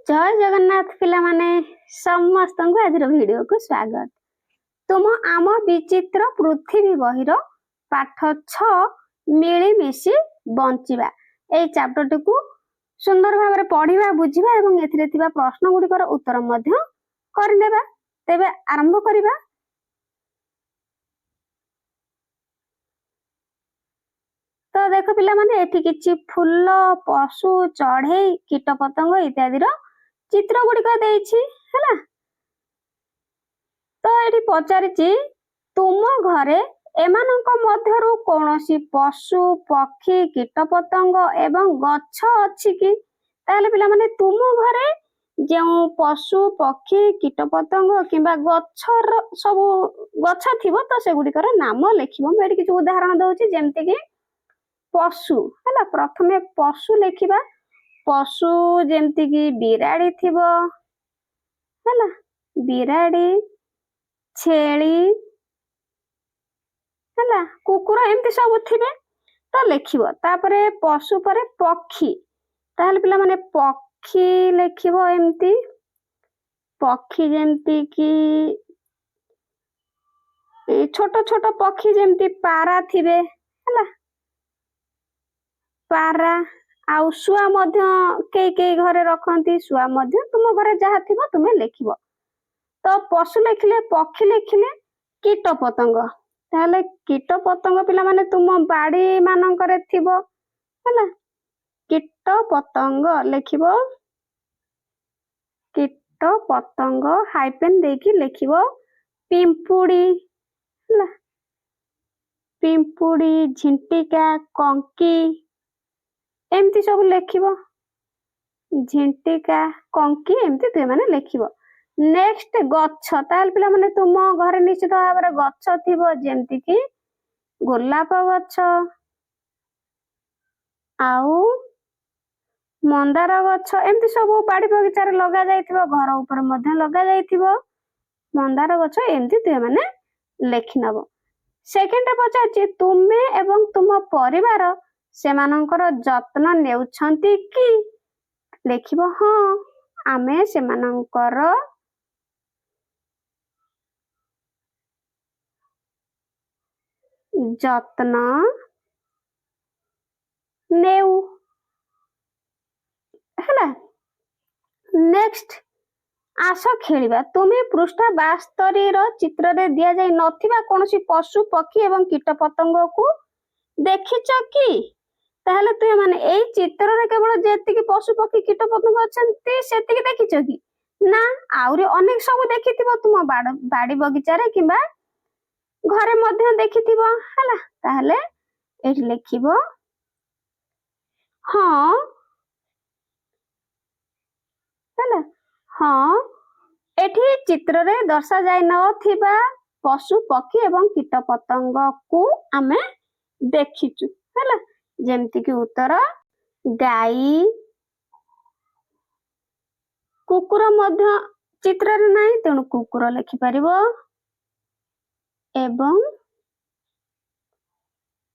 जय जगन्नाथ पिला माने समस्त को आज वीडियो को स्वागत। तुम आम विचित्र पृथ्वी बहिर पाठ 6 मिलीमिशी बंचिबा ए चैप्टर टी को सुंदर भाव में पढ़िबा बुझिबा एवं एथिरे थिबा प्रश्न गुड़िकर उत्तर मध्य करनेबा। तेबे आरंभ करिबा। तो देखो पिला माने एठी किछि फूल पशु चढ़ई कीट पतंग इत्यादि चित्र गुड़िक देछि हैला। तो एठी पचारिछि तुम घरे एमानक मध्यरु कोनोसी पशु पक्षी कीट पतंग एवं गच्छ अछि कि। ताले पिला माने तुम घरे जेउ पशु पक्षी कीट पतंग किबा गच्छर सब गच्छ थिबो तो से गुड़िकर नाम लिखिबो। मैं एठी किछि उदाहरण दउछि जेमति कि पशु हैला। प्रथमे पशु लिखिबा। पशु जेमति कि बिराड़ी थिबो हैला, बिराड़ी छेली हैला, कुकुर एमती सब थिबे तो लिखिबो। तापरे पशु परे पक्षी ताहले पिला माने पक्षी लिखिबो एमती। पक्षी जेमति कि छोट छोट पक्षी जेमति पारा थिबे हैला, पारा आउ सुआ मध्य के घरे रखंती। सुआ मध्य तुम घरे जहा थिबो तुमे लिखिबो। तो पशु लिखिले पक्षी लिखिले कीट पतंग ताहले कीट पतंग पिला माने तुम बाड़ी मानकरे थिबो हैला। कीट पतंग लिखिबो। कीट पतंग हाइपेन देकी लिखिबो पिंपुड़ी हैला, पिंपुड़ी झिंटिका कंकी एमती सब लिखिबो। झिंटिका कंकी एमती तुम माने लिखिबो। नेक्स्ट गच्छ ताल पिला माने तुम घरे निश्चित भाव में गच्छ थिबो जेमति कि गोलाप गच्छ आउ मंदार गच्छ एमती सब बाड़ी बगीचा रे लगा जाइथिबो। घर ऊपर मध्य लगा जाइथिबो मंदार गच्छ एमती तुम माने लिखि नबो। सेकंड पचाछि तुमे एवं तुम परिवार सेमानकर जत्न नेउछंती कि। लिखिबो हां आमे सेमानकर जत्न नेउ हैला। नेक्स्ट आस खेलिबा। तुमे पृष्ठ 72 रो चित्र रे दिया जाय नथिबा कोनोसी पशु पक्षी एवं कीट पतंग को देखिछ कि। ताहले तुम माने एई चित्र रे केवल जेति कि पशु पक्षी कीट पतंग अछंती सेति कि देखिछ कि ना आउरी अनेक सब देखिथिबो तुम बाड़ी बगीचा रे किबा घरे मध्य देखिथिबो हैला। ताहले एठी लिखिबो हां हैला। हां एठी चित्र रे दर्शा जाय नथिबा पशु पक्षी एवं कीट पतंग को आमे देखिचु हैला। जेमति कि उत्तर गाई कुकुर मध्य चित्र रे नाही तेणु कुकुर लिखि परिबो एवं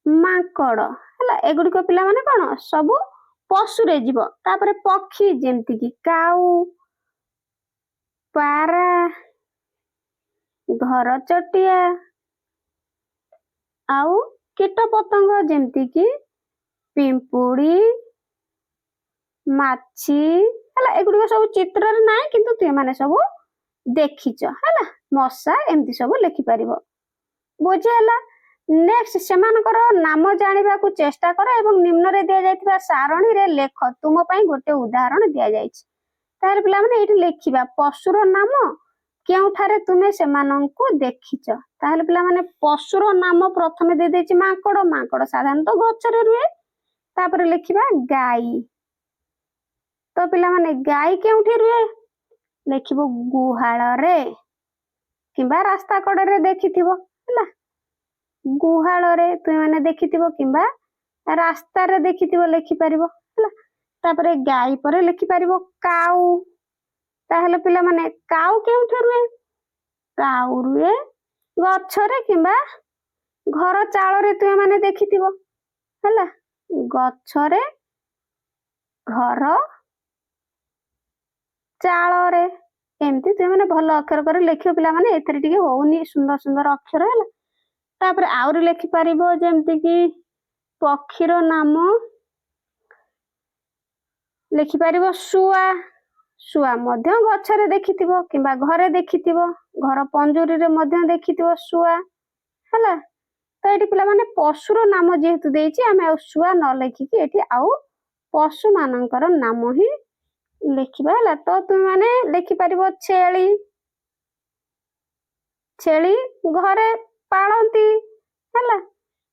माकड़ हैला। एगुडी को पिला माने कोन सब पशु रे जीव। तापरे पक्षी जेमति कि काऊ पारा घर चटिया आउ कीट पतंग जेमति कि पिंपुड़ी माछी हैला। एगुडी को सब चित्र रे नाही किंतु तुम माने सब देखिछ हैला। मशा एमती सब लिखि परिबो बुझे हैला। नेक्स्ट सेमानकर नाम जानिबा को चेष्टा कर एवं निम्न रे दिया जायतिबा सारणी रे लेख। तुम पई गोटे उदाहरण दिया जायछि। तार पिला माने एठी लेखिबा पशुर नाम केउठारे तुमे सेमानंकु देखिछ। ताहले पिला माने पशुर नाम प्रथमे दे देछि माकड़। माकड़ साधारणतः गच्छरे रुए। तापर लेखिबा गाई। तो पिला माने गाई केउठी रुए लेखिबो गुहाळ रे किबा रास्ता कड़े रे देखिथिबो हैला। गुहाळ रे तुम माने देखिथिबो किबा रास्ता रे देखिथिबो लिखि परिबो हैला। तापरे गाई परे लिखि परिबो काऊ। ताहले पिला माने काऊ केउठी रुए काऊ रुए गच्छरे किबा घर चाळ रे तुम माने देखिथिबो हैला। गच्छरे घर ଚାଳରେ ଏମିତି ତୁମେ ମାନେ ଭଲ ଅକ୍ଷର କରି ଲେଖିବ ପିଲାମାନେ। ଏଥିରେ ଟିକେ ହଉନି ସୁନ୍ଦର ସୁନ୍ଦର ଅକ୍ଷର ହେଲା। ତାପରେ ଆହୁରି ଲେଖିପାରିବ ଯେମିତିକି ପକ୍ଷୀର ନାମ ଲେଖିପାରିବ ଶୁଆ। ଶୁଆ ମଧ୍ୟ ଗଛରେ ଦେଖିଥିବ କିମ୍ବା ଘରେ ଦେଖିଥିବ, ଘର ପଞ୍ଜୁରୀରେ ମଧ୍ୟ ଦେଖିଥିବ ଶୁଆ ହେଲା। ତ ଏଠି ପିଲାମାନେ ପଶୁର ନାମ ଯେହେତୁ ଦେଇଛି ଆମେ ଆଉ ଶୁଆ ନ ଲେଖିକି ଏଠି ଆଉ ପଶୁ ମାନଙ୍କର ନାମ ହିଁ ଲେଖିବା ହେଲା। ତ ତୁମେ ମାନେ ଲେଖିପାରିବ ଛେଳି। ଛେଳି ଘରେ ପାଳନ୍ତି ହେଲା।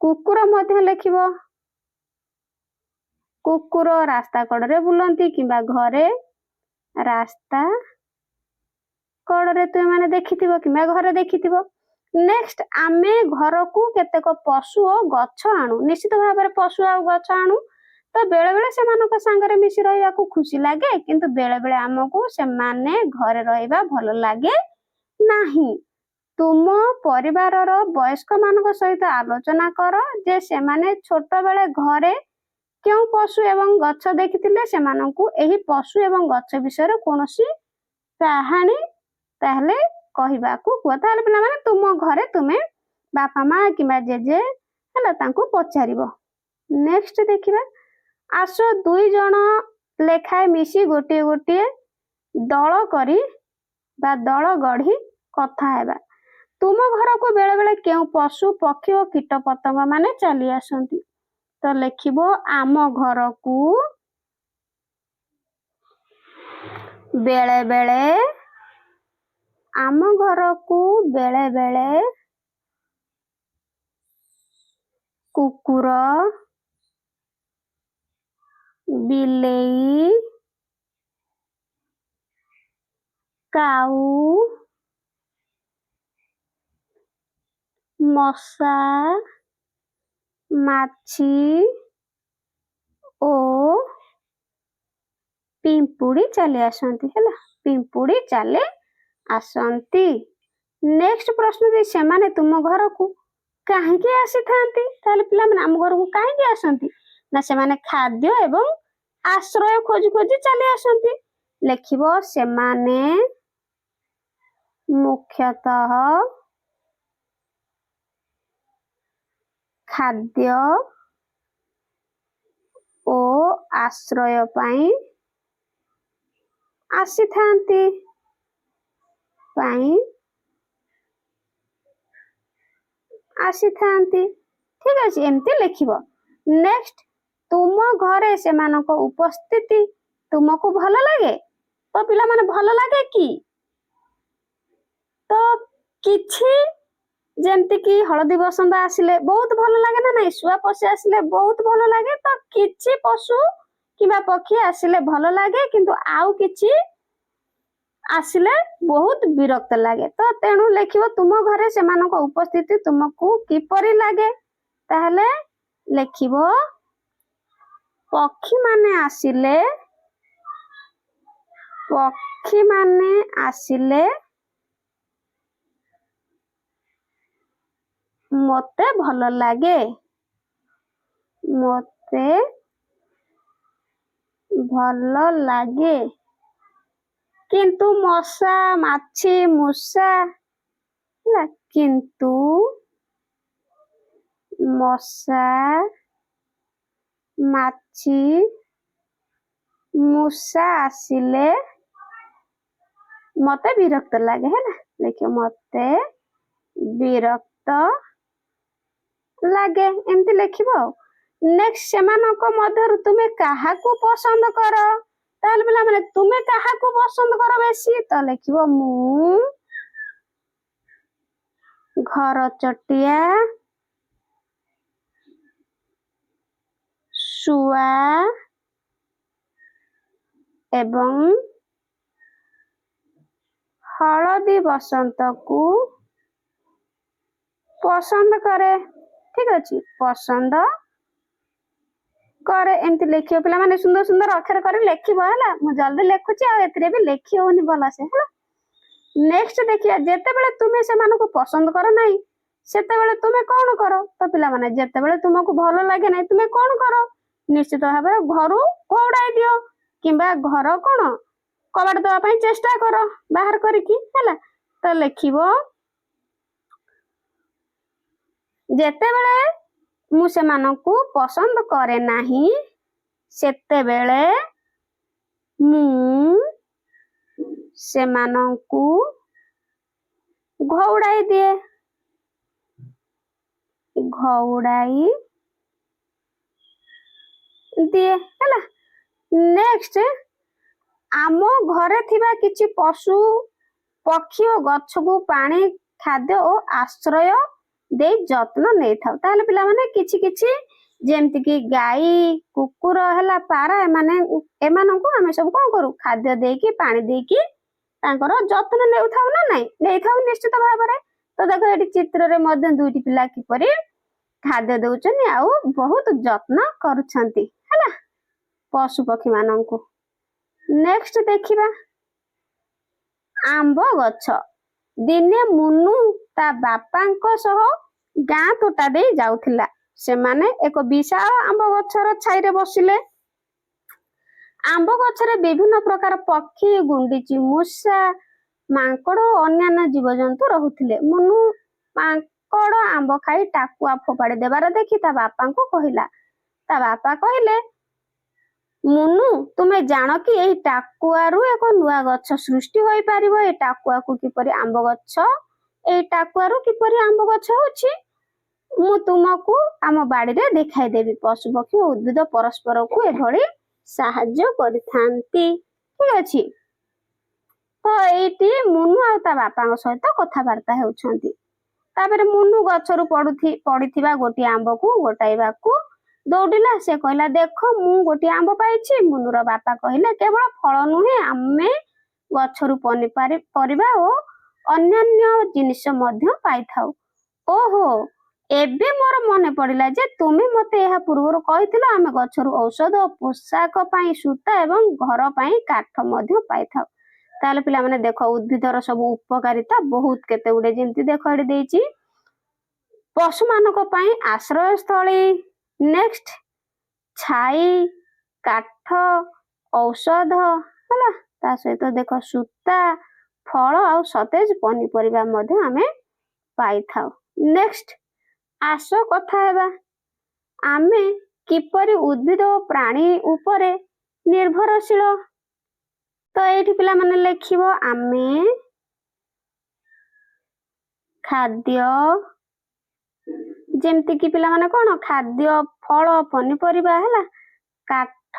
କୁକୁର ମଧ୍ୟ ଲେଖିବ। କୁକୁର ରାସ୍ତା କଡ଼ରେ ବୁଲନ୍ତି କିମ୍ବା ଘରେ ରାସ୍ତା କଡ଼ରେ ତୁମେ ମାନେ ଦେଖିଥିବ କିମ୍ବା ଘରେ ଦେଖିଥିବ। ନେକ୍ସଟ ଆମେ ଘରକୁ କେତେକ ପଶୁ ଓ ଗଛ ଆଣୁ। ନିଶ୍ଚିତ ଭାବରେ ପଶୁ ଆଉ ଗଛ ଆଣୁ। ତ ବେଳେ ବେଳେ ସେମାନଙ୍କ ସାଙ୍ଗରେ ମିଶି ରହିବାକୁ ଖୁସି ଲାଗେ, କିନ୍ତୁ ବେଳେ ବେଳେ ଆମକୁ ସେମାନେ ଘରେ ରହିବା ଭଲ ଲାଗେ ନାହିଁ। ତୁମ ପରିବାରର ବୟସ୍କ ମାନଙ୍କ ସହିତ ଆଲୋଚନା କର ଯେ ସେମାନେ ଛୋଟବେଳେ ଘରେ କେଉଁ ପଶୁ ଏବଂ ଗଛ ଦେଖିଥିଲେ। ସେମାନଙ୍କୁ ଏହି ପଶୁ ଏବଂ ଗଛ ବିଷୟରେ କୌଣସି କାହାଣୀ ତାହେଲେ କହିବାକୁ କୁହ। ତାହେଲେ ପିଲାମାନେ ତୁମ ଘରେ ତୁମେ ବାପା ମା କିମ୍ବା ଜେଜେ ହେଲା ତାଙ୍କୁ ପଚାରିବ। ନେକ୍ସଟ ଦେଖିବା, ଆସ 2 ଜଣ ଲେଖାଏ ମିଶି ଗୋଟିଏ ଗୋଟିଏ ଦଳ କରି ବା ଦଳ ଗଢ଼ି କଥା ହେବା। ତୁମ ଘରକୁ ବେଳେ ବେଳେ କେଉଁ ପଶୁ ପକ୍ଷୀ ଓ କୀଟ ପତଙ୍ଗ ମାନେ ଚାଲି ଆସନ୍ତି? ତ ଲେଖିବ ଆମ ଘରକୁ ବେଳେ ବେଳେ କୁକୁର, ବିଲେଇ, କାଉ, ମଶା, ମାଛି ଓ ପିମ୍ପୁଡ଼ି ଚାଲି ଆସନ୍ତି ହେଲା। ପିମ୍ପୁଡ଼ି ଚାଲି ଆସନ୍ତି। ନେକ୍ସଟ ପ୍ରଶ୍ନ, ସେମାନେ ତୁମ ଘରକୁ କାହିଁକି ଆସିଥାନ୍ତି? ତାହେଲେ ପିଲାମାନେ ଆମ ଘରକୁ କାହିଁକି ଆସନ୍ତି? ନା ସେମାନେ ଖାଦ୍ୟ ଏବଂ ଆଶ୍ରୟ ଖୋଜି ଖୋଜି ଚାଲି ଆସନ୍ତି। ଲେଖିବ ସେମାନେ ମୁଖ୍ୟତଃ ଖାଦ୍ୟ ଓ ଆଶ୍ରୟ ପାଇଁ ଆସିଥାନ୍ତି। ଠିକ ଅଛି, ଏମିତି ଲେଖିବ। ନେକ୍ସଟ, ତୁମ ଘରେ ସେମାନଙ୍କ ଉପସ୍ଥିତି ତୁମକୁ ଭଲ ଲାଗେ? ତ ପିଲାମାନେ ଭଲ ଲାଗେ କି? ତ କିଛି ଯେମିତିକି ହଳଦୀ ବସନ୍ତ ଆସିଲେ ବହୁତ ଭଲ ଲାଗେ ନା ନାଇଁ, ଶୁଆ ପଶି ଆସିଲେ ବହୁତ ଭଲ ଲାଗେ। ତ କିଛି ପଶୁ କିମ୍ବା ପକ୍ଷୀ ଆସିଲେ ଭଲ ଲାଗେ, କିନ୍ତୁ ଆଉ କିଛି ଆସିଲେ ବହୁତ ବିରକ୍ତ ଲାଗେ। ତ ତେଣୁ ଲେଖିବ ତୁମ ଘରେ ସେମାନଙ୍କ ଉପସ୍ଥିତି ତୁମକୁ କିପରି ଲାଗେ? ତାହେଲେ ଲେଖିବ ପକ୍ଷୀମାନେ ଆସିଲେ ମୋତେ ଭଲ ଲାଗେ। କିନ୍ତୁ ମଶା, ମାଛି, ମୂଷା ହେଲା, କିନ୍ତୁ ମଶା, ମାଛି, ମୂଷା ଆସିଲେ ମୋତେ ବିରକ୍ତ ଲାଗେ ହେଲା। ଦେଖିବ ମୋତେ ବିରକ୍ତ ଲାଗେ, ଏମିତି ଲେଖିବ ଆଉ। ନେକ୍ସଟ, ସେମାନଙ୍କ ମଧ୍ୟରୁ ତୁମେ କାହାକୁ ପସନ୍ଦ କର? ତାହେଲେ ପିଲାମାନେ ତୁମେ କାହାକୁ ପସନ୍ଦ କର ବେଶୀ? ତ ଲେଖିବ ମୁଁ ଘରଚଟିଆ, ଶୁଆ ଏବଂ ହଳଦୀ ବସନ୍ତକୁ ପସନ୍ଦ କରେ। ଠିକ ଅଛି, ପସନ୍ଦ କରେ ଏମିତି ଲେଖିବ। ପିଲାମାନେ ସୁନ୍ଦର ସୁନ୍ଦର ଅକ୍ଷର କରି ଲେଖିବ ହେଲା। ମୁଁ ଜଲ୍ଦି ଲେଖୁଛି ଆଉ ଏଥିରେ ବି ଲେଖି ହଉନି ଭଲସେ ହେଲା। ନେକ୍ସଟ ଦେଖିବା, ଯେତେବେଳେ ତୁମେ ସେମାନଙ୍କୁ ପସନ୍ଦ କର ନାହିଁ ସେତେବେଳେ ତୁମେ କଣ କର? ତ ପିଲାମାନେ ଯେତେବେଳେ ତୁମକୁ ଭଲ ଲାଗେ ନାହିଁ ତୁମେ କଣ କର? ନିଶ୍ଚିତ ଭାବରେ ଘରୁ ଘଉଡ଼ାଇ ଦିଅ କିମ୍ବା ଘର କବାଟ ଦେବା ପାଇଁ ଚେଷ୍ଟା କର ବାହାର କରିକି ହେଲା। ତ ଲେଖିବ ଯେତେବେଳେ ମୁଁ ସେମାନଙ୍କୁ ପସନ୍ଦ କରେ ନାହିଁ ସେତେବେଳେ ମୁଁ ସେମାନଙ୍କୁ ଘଉଡ଼ାଇ ଦିଏ। ଘଉଡ଼ାଇ ଦିଏ ହେଲା। ନେକ୍ସଟ ଆମ ଘରେ ଥିବା କିଛି ପଶୁ ପକ୍ଷୀ ଓ ଗଛକୁ ପାଣି ଖାଦ୍ୟ ଓ ଆଶ୍ରୟ ଦେଇ ଯତ୍ନ ନେଇଥାଉ। ତାହେଲେ ପିଲାମାନେ କିଛି କିଛି ଯେମିତିକି ଗାଈ କୁକୁର ହେଲା ପାରା ଏମାନଙ୍କୁ ଆମେ ସବୁ କଣ କରୁ ଖାଦ୍ୟ ଦେଇକି ପାଣି ଦେଇକି ତାଙ୍କର ଯତ୍ନ ନେଉଥାଉ ନା ନାଇଁ ନେଇଥାଉ ନିଶ୍ଚିତ ଭାବରେ। ତ ଦେଖ ଏଠି ଚିତ୍ରରେ ମଧ୍ୟ ଦୁଇଟି ପିଲା କିପରି ଖାଦ୍ୟ ଦଉଛନ୍ତି ଆଉ ବହୁତ ଯତ୍ନ କରୁଛନ୍ତି ହେଲା ପଶୁ ପକ୍ଷୀ ମାନଙ୍କୁ। ନେକ୍ସଟ ଦେଖିବା ଆମ୍ବ ଗଛ। ଦିନେ ମୁନୁ ତା ବାପାଙ୍କ ସହ ଗାଁ ତୋଟା ଦେଇ ଯାଉଥିଲା। ସେମାନେ ଏକ ବିଶାଳ ଆମ୍ବ ଗଛର ଛାଇରେ ବସିଲେ। ଆମ୍ବ ଗଛରେ ବିଭିନ୍ନ ପ୍ରକାର ପକ୍ଷୀ ଗୁଣ୍ଡିଚି ମୂଷା ମାଙ୍କଡ ଓ ଅନ୍ୟାନ୍ୟ ଜୀବଜନ୍ତୁ ରହୁଥିଲେ। ମୁନୁ ମାଙ୍କଡ ଆମ୍ବ ଖାଇ ଟାକୁଆ ଫୋପାଡ଼ି ଦେବାର ଦେଖି ତା ବାପାଙ୍କୁ କହିଲା। ତା ବାପା କହିଲେ ମୁନୁ ତୁମେ ଜାଣ କି ଏହି ଟାକୁଆରୁ ଏକ ନୂଆ ଗଛ ସୃଷ୍ଟି ହୋଇପାରିବ। ଏହି ଟାକୁଆରୁ କିପରି ଆମ୍ବ ଗଛ ହେଉଛି ମୁଁ ତୁମକୁ ଆମ ବାଡିରେ ଦେଖାଇଦେବି। ପଶୁପକ୍ଷୀ ଓ ଉଦ୍ଭିଦ ପରସ୍ପରକୁ ଏଭଳି ସାହାଯ୍ୟ କରିଥାନ୍ତି। ଠିକ ଅଛି। ତ ଏଇଠି ମୁନୁ ଆଉ ତା ବାପାଙ୍କ ସହିତ କଥାବାର୍ତ୍ତା ହେଉଛନ୍ତି। ତାପରେ ମୁନୁ ଗଛରୁ ପଡିଥିବା ଗୋଟିଏ ଆମ୍ବକୁ ଗୋଟାଇବାକୁ ଦୌଡ଼ିଲା। ସେ କହିଲା ଦେଖ ମୁଁ ଗୋଟିଏ ଆମ୍ବ ପାଇଛି। ମୁନୁର ବାପା କହିଲେ କେବଳ ଫଳ ନୁହେଁ ଆମେ ଗଛରୁ ପନିପରିବା ଓ ଅନ୍ୟାନ୍ୟ ଜିନିଷ ମଧ୍ୟ ପାଇଥାଉ। ଓହୋ ଏବେ ମୋର ମନେ ପଡିଲା ଯେ ତୁମେ ମତେ ଏହା ପୂର୍ବରୁ କହିଥିଲ ଆମେ ଗଛରୁ ଔଷଧ ପୋଷାକ ପାଇଁ ସୂତା ଏବଂ ଘର ପାଇଁ କାଠ ମଧ୍ୟ ପାଇଥାଉ। ତାହେଲେ ପିଲାମାନେ ଦେଖ ଉଦ୍ଭିଦର ସବୁ ଉପକାରିତା ବହୁତ କେତେ ଗୁଡେ ଯେମିତି ଦେଖ ଏଠି ଦେଇଛି ପଶୁମାନଙ୍କ ପାଇଁ ଆଶ୍ରୟସ୍ଥଳୀ ନେକ୍ସଟ ଛାଇ କାଠ ଔଷଧ ହେଲା ତା ସହିତ ଦେଖ ସୂତା ଫଳ ଆଉ ସତେଜ ପନିପରିବା ମଧ୍ୟ ଆମେ ପାଇଥାଉ। ନେକ୍ସଟ ଆସ କଥା ହେବା ଆମେ କିପରି ଉଦ୍ଭିଦ ଓ ପ୍ରାଣୀ ଉପରେ ନିର୍ଭରଶୀଳ। ତ ଏଇଠି ପିଲାମାନେ ଲେଖିବ ଆମେ ଖାଦ୍ୟ ଯେମିତିକି ପିଲାମାନେ କଣ ଖାଦ୍ୟ ଫଳ ପନିପରିବା ହେଲା କାଠ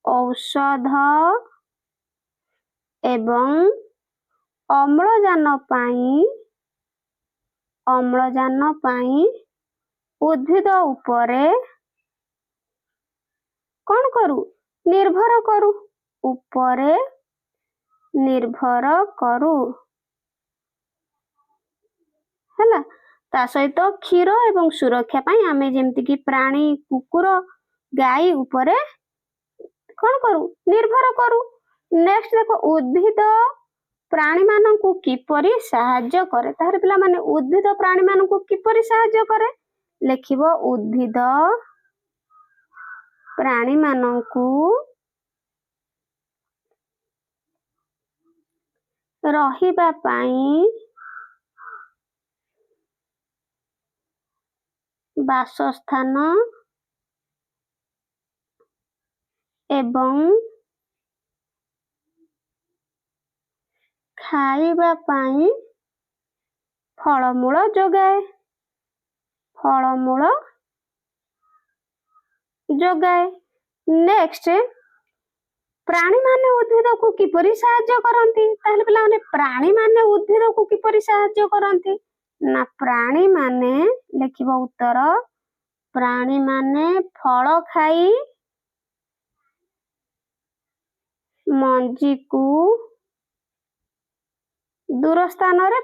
ଔଷଧ ଏବଂ ଅମ୍ଳଜାନ ପାଇଁ ଉଦ୍ଭିଦ ଉପରେ କଣ କରୁ ନିର୍ଭର କରୁ ହେଲା। ତା ସହିତ କ୍ଷୀର ଏବଂ ସୁରକ୍ଷା ପାଇଁ ଆମେ ଯେମିତିକି ପ୍ରାଣୀ କୁକୁର ଗାଈ ଉପରେ କଣ କରୁ ନିର୍ଭର କରୁ। ନେକ୍ସଟ ଦେଖ ଉଦ୍ଭିଦ ପ୍ରାଣୀ ମାନଙ୍କୁ କିପରି ସାହାଯ୍ୟ କରେ। ତାହେଲେ ପିଲାମାନେ ଉଦ୍ଭିଦ ପ୍ରାଣୀ ମାନଙ୍କୁ କିପରି ସାହାଯ୍ୟ କରେ ଲେଖିବ ଉଦ୍ଭିଦ ପ୍ରାଣୀ ମାନଙ୍କୁ ରହିବା ପାଇଁ ବାସସ୍ଥାନ ଏବଂ ଖାଇବା ପାଇଁ ଫଳମୂଳ ଯୋଗାଏ। ନେକ୍ସଟ ପ୍ରାଣୀମାନେ ଉଦ୍ଭିଦକୁ କିପରି ସାହାଯ୍ୟ କରନ୍ତି। ତାହେଲେ ପିଲାମାନେ ପ୍ରାଣୀମାନେ ଉଦ୍ଭିଦକୁ କିପରି ସାହାଯ୍ୟ କରନ୍ତି ନା ପ୍ରାଣୀମାନେ ଲେଖିବ ଉତ୍ତର ପ୍ରାଣୀମାନେ ଫଳ ଖାଇ ମଞ୍ଜିକୁ ଦୂର ସ୍ଥାନରେ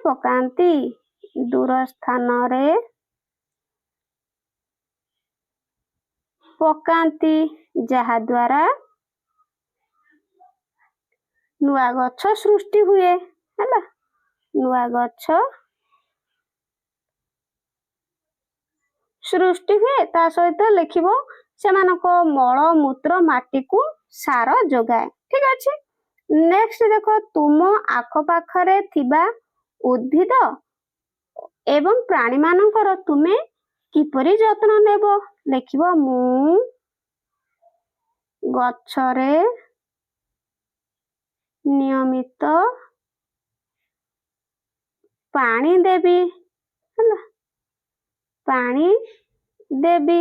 ପକାନ୍ତି ଯାହା ଦ୍ୱାରା ନୂଆ ଗଛ ସୃଷ୍ଟି ହୁଏ ହେଲା। ନୂଆ ଗଛ ସୃଷ୍ଟି ହୁଏ ତା ସହିତ ଲେଖିବ ସେମାନଙ୍କ ମଳ ମୂତ୍ର ମାଟିକୁ ସାର ଯୋଗାଏ। ଠିକ ଅଛି। ନେକ୍ସଟ ଦେଖ, ତୁମ ଆଖପାଖରେ ଥିବା ଉଦ୍ଭିଦ ଏବଂ ପ୍ରାଣୀ ମାନଙ୍କର ତୁମେ କିପରି ଯତ୍ନ ନେବ? ଲେଖିବ, ମୁଁ ଗଛରେ ନିୟମିତ ପାଣି ଦେବି, ହେଲା, ପାଣି ଦେବି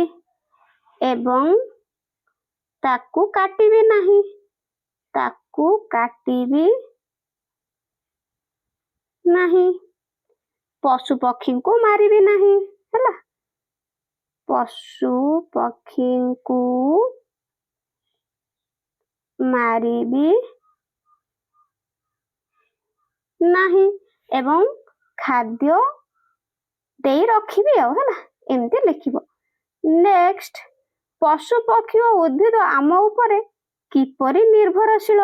ଏବଂ ତାକୁ କାଟିବି ନାହିଁ, ତାକୁ କାଟିବି ନାହିଁ, ପଶୁ ପକ୍ଷୀଙ୍କୁ ମାରିବି ନାହିଁ, ହେଲା, ପଶୁ ପକ୍ଷୀଙ୍କୁ ମାରିବି ନାହିଁ ଏବଂ ଖାଦ୍ୟ ଦେଇ ରଖିବି ଆଉ, ହେଲା, ଏମିତି ଲେଖିବ। ନେକ୍ସଟ, ପଶୁ ପକ୍ଷୀ ଓ ଉଦ୍ଭିଦ ଆମ ଉପରେ କିପରି ନିର୍ଭରଶୀଳ?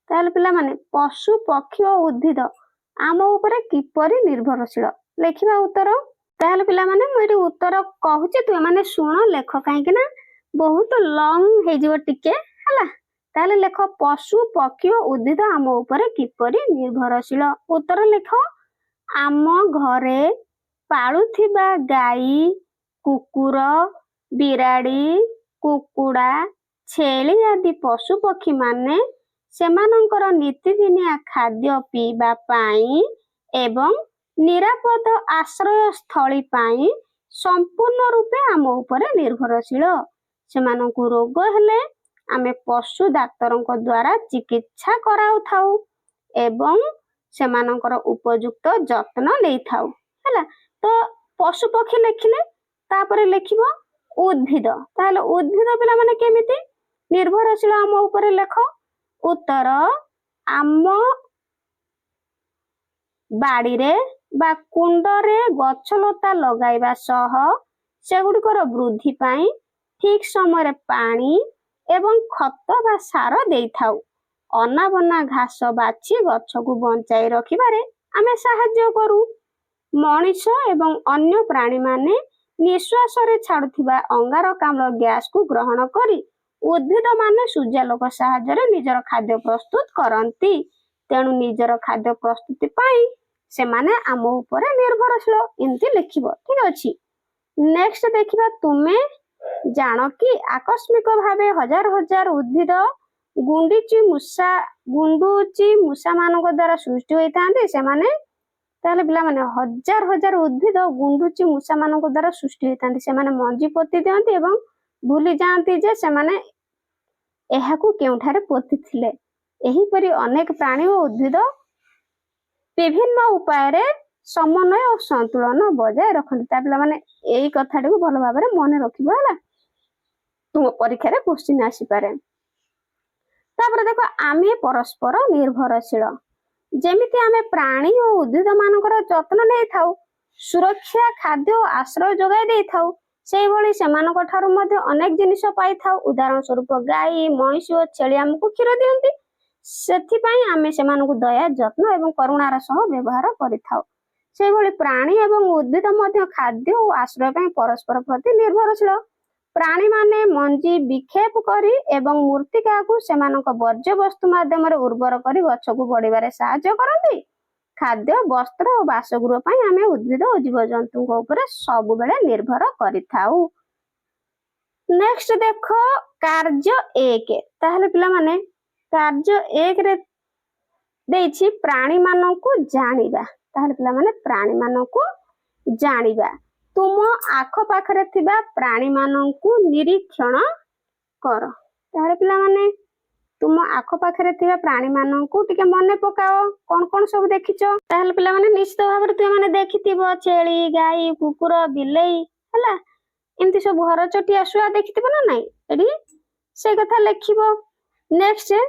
ତାହେଲେ ପିଲାମାନେ, ପଶୁ ପକ୍ଷୀ ଓ ଉଦ୍ଭିଦ ଆମ ଉପରେ କିପରି ନିର୍ଭରଶୀଳ? ଲେଖିବା ଉତ୍ତର। ତାହେଲେ ପିଲାମାନେ, ମୁଁ ଏଠି ଉତ୍ତର କହୁଛି, ତୁମେ ଶୁଣ, ଲେଖ, କାହିଁକି ନା ବହୁତ ଲଙ୍ଗ ହେଇଯିବ ଟିକେ, ହେଲା। ତାହେଲେ ଲେଖ, ପଶୁ ପକ୍ଷୀ ଓ ଉଦ୍ଭିଦ ଆମ ଉପରେ କିପରି ନିର୍ଭରଶୀଳ? ଉତ୍ତର ଲେଖ, ଆମ ଘରେ ପାଳୁଥିବା ଗାଈ, କୁକୁର, ବିରାଡ଼ି, କୁକୁଡ଼ା, ଛେଳି ଆଦି ପଶୁ ପକ୍ଷୀ ମାନେ ସେମାନଙ୍କର ନୀତିଦିନିଆ ଖାଦ୍ୟ ପିଇବା ପାଇଁ ଏବଂ ନିରାପଦ ଆଶ୍ରୟସ୍ଥଳୀ ପାଇଁ ସମ୍ପୂର୍ଣ୍ଣ ରୂପେ ଆମ ଉପରେ ନିର୍ଭରଶୀଳ। ସେମାନଙ୍କୁ ରୋଗ ହେଲେ ଆମେ ପଶୁ ଡାକ୍ତରଙ୍କ ଦ୍ୱାରା ଚିକିତ୍ସା କରାଉଥାଉ ଏବଂ ସେମାନଙ୍କର ଉପଯୁକ୍ତ ଯତ୍ନ ନେଇଥାଉ, ହେଲା। ତ ପଶୁ ପକ୍ଷୀ ଲେଖିଲେ, ତାପରେ ଲେଖିବ ଉଦ୍ଭିଦ। ତାହେଲେ ଉଦ୍ଭିଦ ପିଲାମାନେ କେମିତି ନିର୍ଭରଶୀଳ ଆମ ଉପରେ? ଲେଖ ଉତ୍ତର, ଆମ ବାଡ଼ିରେ ବା କୁଣ୍ଡରେ ଗଛଲତା ଲଗାଇବା ସହ ସେଗୁଡ଼ିକର ବୃଦ୍ଧି ପାଇଁ ଠିକ ସମୟରେ ପାଣି ଏବଂ ଖତ ବା ସାର ଦେଇଥାଉ। ଅନାବନା ଘାସ ବାଛି ଗଛକୁ ବଞ୍ଚାଇ ରଖିବାରେ ଆମେ ସାହାଯ୍ୟ କରୁ। ମଣିଷ ଏବଂ ଅନ୍ୟ ପ୍ରାଣୀମାନେ ନିଶ୍ୱାସରେ ଛାଡୁଥିବା ଅଙ୍ଗାରକାମ୍ଳ ଗ୍ୟାସକୁ ଗ୍ରହଣ କରି ଉଦ୍ଭିଦମାନେ ସୂର୍ଯ୍ୟାଲୋକ ସାହାଯ୍ୟରେ ନିଜର ଖାଦ୍ୟ ପ୍ରସ୍ତୁତ କରନ୍ତି। ତେଣୁ ନିଜର ଖାଦ୍ୟ ପ୍ରସ୍ତୁତି ପାଇଁ ସେମାନେ ଆମ ଉପରେ ନିର୍ଭରଶୀଳ। ଏମିତି ଲେଖିବ, ଠିକ ଅଛି। ନେକ୍ସଟ ଦେଖିବା, ତୁମେ ଜାଣ କି ଆକସ୍ମିକ ଭାବେ ହଜାର ହଜାର ଉଦ୍ଭିଦ ଗୁଣ୍ଡୁଚି ମୂଷା ମାନଙ୍କ ଦ୍ୱାରା ସୃଷ୍ଟି ହୋଇଥାନ୍ତି। ସେମାନେ, ତାହେଲେ ପିଲାମାନେ, ହଜାର ହଜାର ଉଦ୍ଭିଦ ଗୁଣ୍ଡୁଚି ମୂଷା ମାନଙ୍କ ଦ୍ୱାରା ସୃଷ୍ଟି ହୋଇଥାନ୍ତି। ସେମାନେ ମଞ୍ଜି ପୋତି ଦିଅନ୍ତି ଏବଂ ଭୁଲି ଯାଆନ୍ତି ଯେ ସେମାନେ ଏହାକୁ କେଉଁଠାରେ ପୋତିଥିଲେ। ଏହିପରି ଅନେକ ପ୍ରାଣୀ ଓ ଉଦ୍ଭିଦ ବିଭିନ୍ନ ଉପାୟରେ ସମନ୍ୱୟ ଓ ସନ୍ତୁଳନ ବଜାୟ ରଖନ୍ତି। ତା ପିଲାମାନେ ଏଇ କଥାଟିକୁ ଭଲ ଭାବରେ ମନେ ରଖିବ, ହେଲା, ତୁମ ପରୀକ୍ଷାରେ କ୍ୱେଶ୍ଚିନ୍ ଆସିପାରେ। ତାପରେ ଦେଖ, ଆମେ ପରସ୍ପର ନିର୍ଭରଶୀଳ। ଯେମିତି ଆମେ ପ୍ରାଣୀ ଓ ଉଦ୍ଭିଦ ମାନଙ୍କର ଯତ୍ନ ନେଇଥାଉ, ସୁରକ୍ଷା, ଖାଦ୍ୟ ଓ ଆଶ୍ରୟ ଯୋଗାଇ ଦେଇଥାଉ, ସେଇଭଳି ସେମାନଙ୍କ ଠାରୁ ମଧ୍ୟ ଅନେକ ଜିନିଷ ପାଇଥାଉ। ଉଦାହରଣ ସ୍ୱରୂପ ଗାଈ, ମଇଁଷି ଓ ଛେଳି ଆମକୁ କ୍ଷୀର ଦିଅନ୍ତି। ସେଥିପାଇଁ ଆମେ ସେମାନଙ୍କୁ ଦୟା, ଯତ୍ନ ଏବଂ କରୁଣାର ସହ ବ୍ୟବହାର କରିଥାଉ। ସେଇଭଳି ପ୍ରାଣୀ ଏବଂ ଉଦ୍ଭିଦ ମଧ୍ୟ ଖାଦ୍ୟ ଓ ଆଶ୍ରୟ ପାଇଁ ପରସ୍ପର ପ୍ରତି ନିର୍ଭରଶୀଳ। ପ୍ରାଣୀମାନେ ମଞ୍ଜି ବିକ୍ଷେପ କରି ଏବଂ ମୃତ୍ତିକାକୁ ସେମାନଙ୍କ ବର୍ଜ୍ୟବସ୍ତୁ ମାଧ୍ୟମରେ ଉର୍ବର କରି ଗଛକୁ ବଢିବାରେ ସାହାଯ୍ୟ କରନ୍ତି। ଖାଦ୍ୟ, ବସ୍ତ୍ର ଓ ବାସଗୃହ ପାଇଁ ଆମେ ଉଦ୍ଭିଦ ଓ ଜୀବଜନ୍ତୁଙ୍କ ଉପରେ ସବୁବେଳେ ନିର୍ଭର କରିଥାଉ। ନେକ୍ସଟ ଦେଖ, କାର୍ଯ୍ୟ 1। ତାହେଲେ ପିଲାମାନେ, କାର୍ଯ୍ୟ 1ରେ ଦେଇଛି ପ୍ରାଣୀମାନଙ୍କୁ ଜାଣିବା। ତାହେଲେ ପିଲାମାନେ, ପ୍ରାଣୀମାନଙ୍କୁ ଜାଣିବା। ତୁମ ଆଖପାଖରେ ଥିବା ପ୍ରାଣୀମାନଙ୍କୁ ନିରୀକ୍ଷଣ କର। ତାହେଲେ ପିଲାମାନେ, ତୁମ ଆଖପାଖରେ ଥିବା ପ୍ରାଣୀମାନଙ୍କୁ ଟିକେ ମନେ ପକାଅ, କଣ କଣ ସବୁ ଦେଖିଛ? ତାହେଲେ ପିଲାମାନେ, ନିଶ୍ଚିତ ଭାବରେ ତୁମେ ଦେଖିଥିବ ଛେଳି, ଗାଈ, କୁକୁର, ବିଲେଇ, ହେଲା, ଏମିତି ସବୁ ଘରଚଟିଆ, ଶୁଆ ଦେଖିଥିବ ନା ନାଇଁ? ଏଠି ସେଇ କଥା ଲେଖିବ। ନେକ୍ସଟ,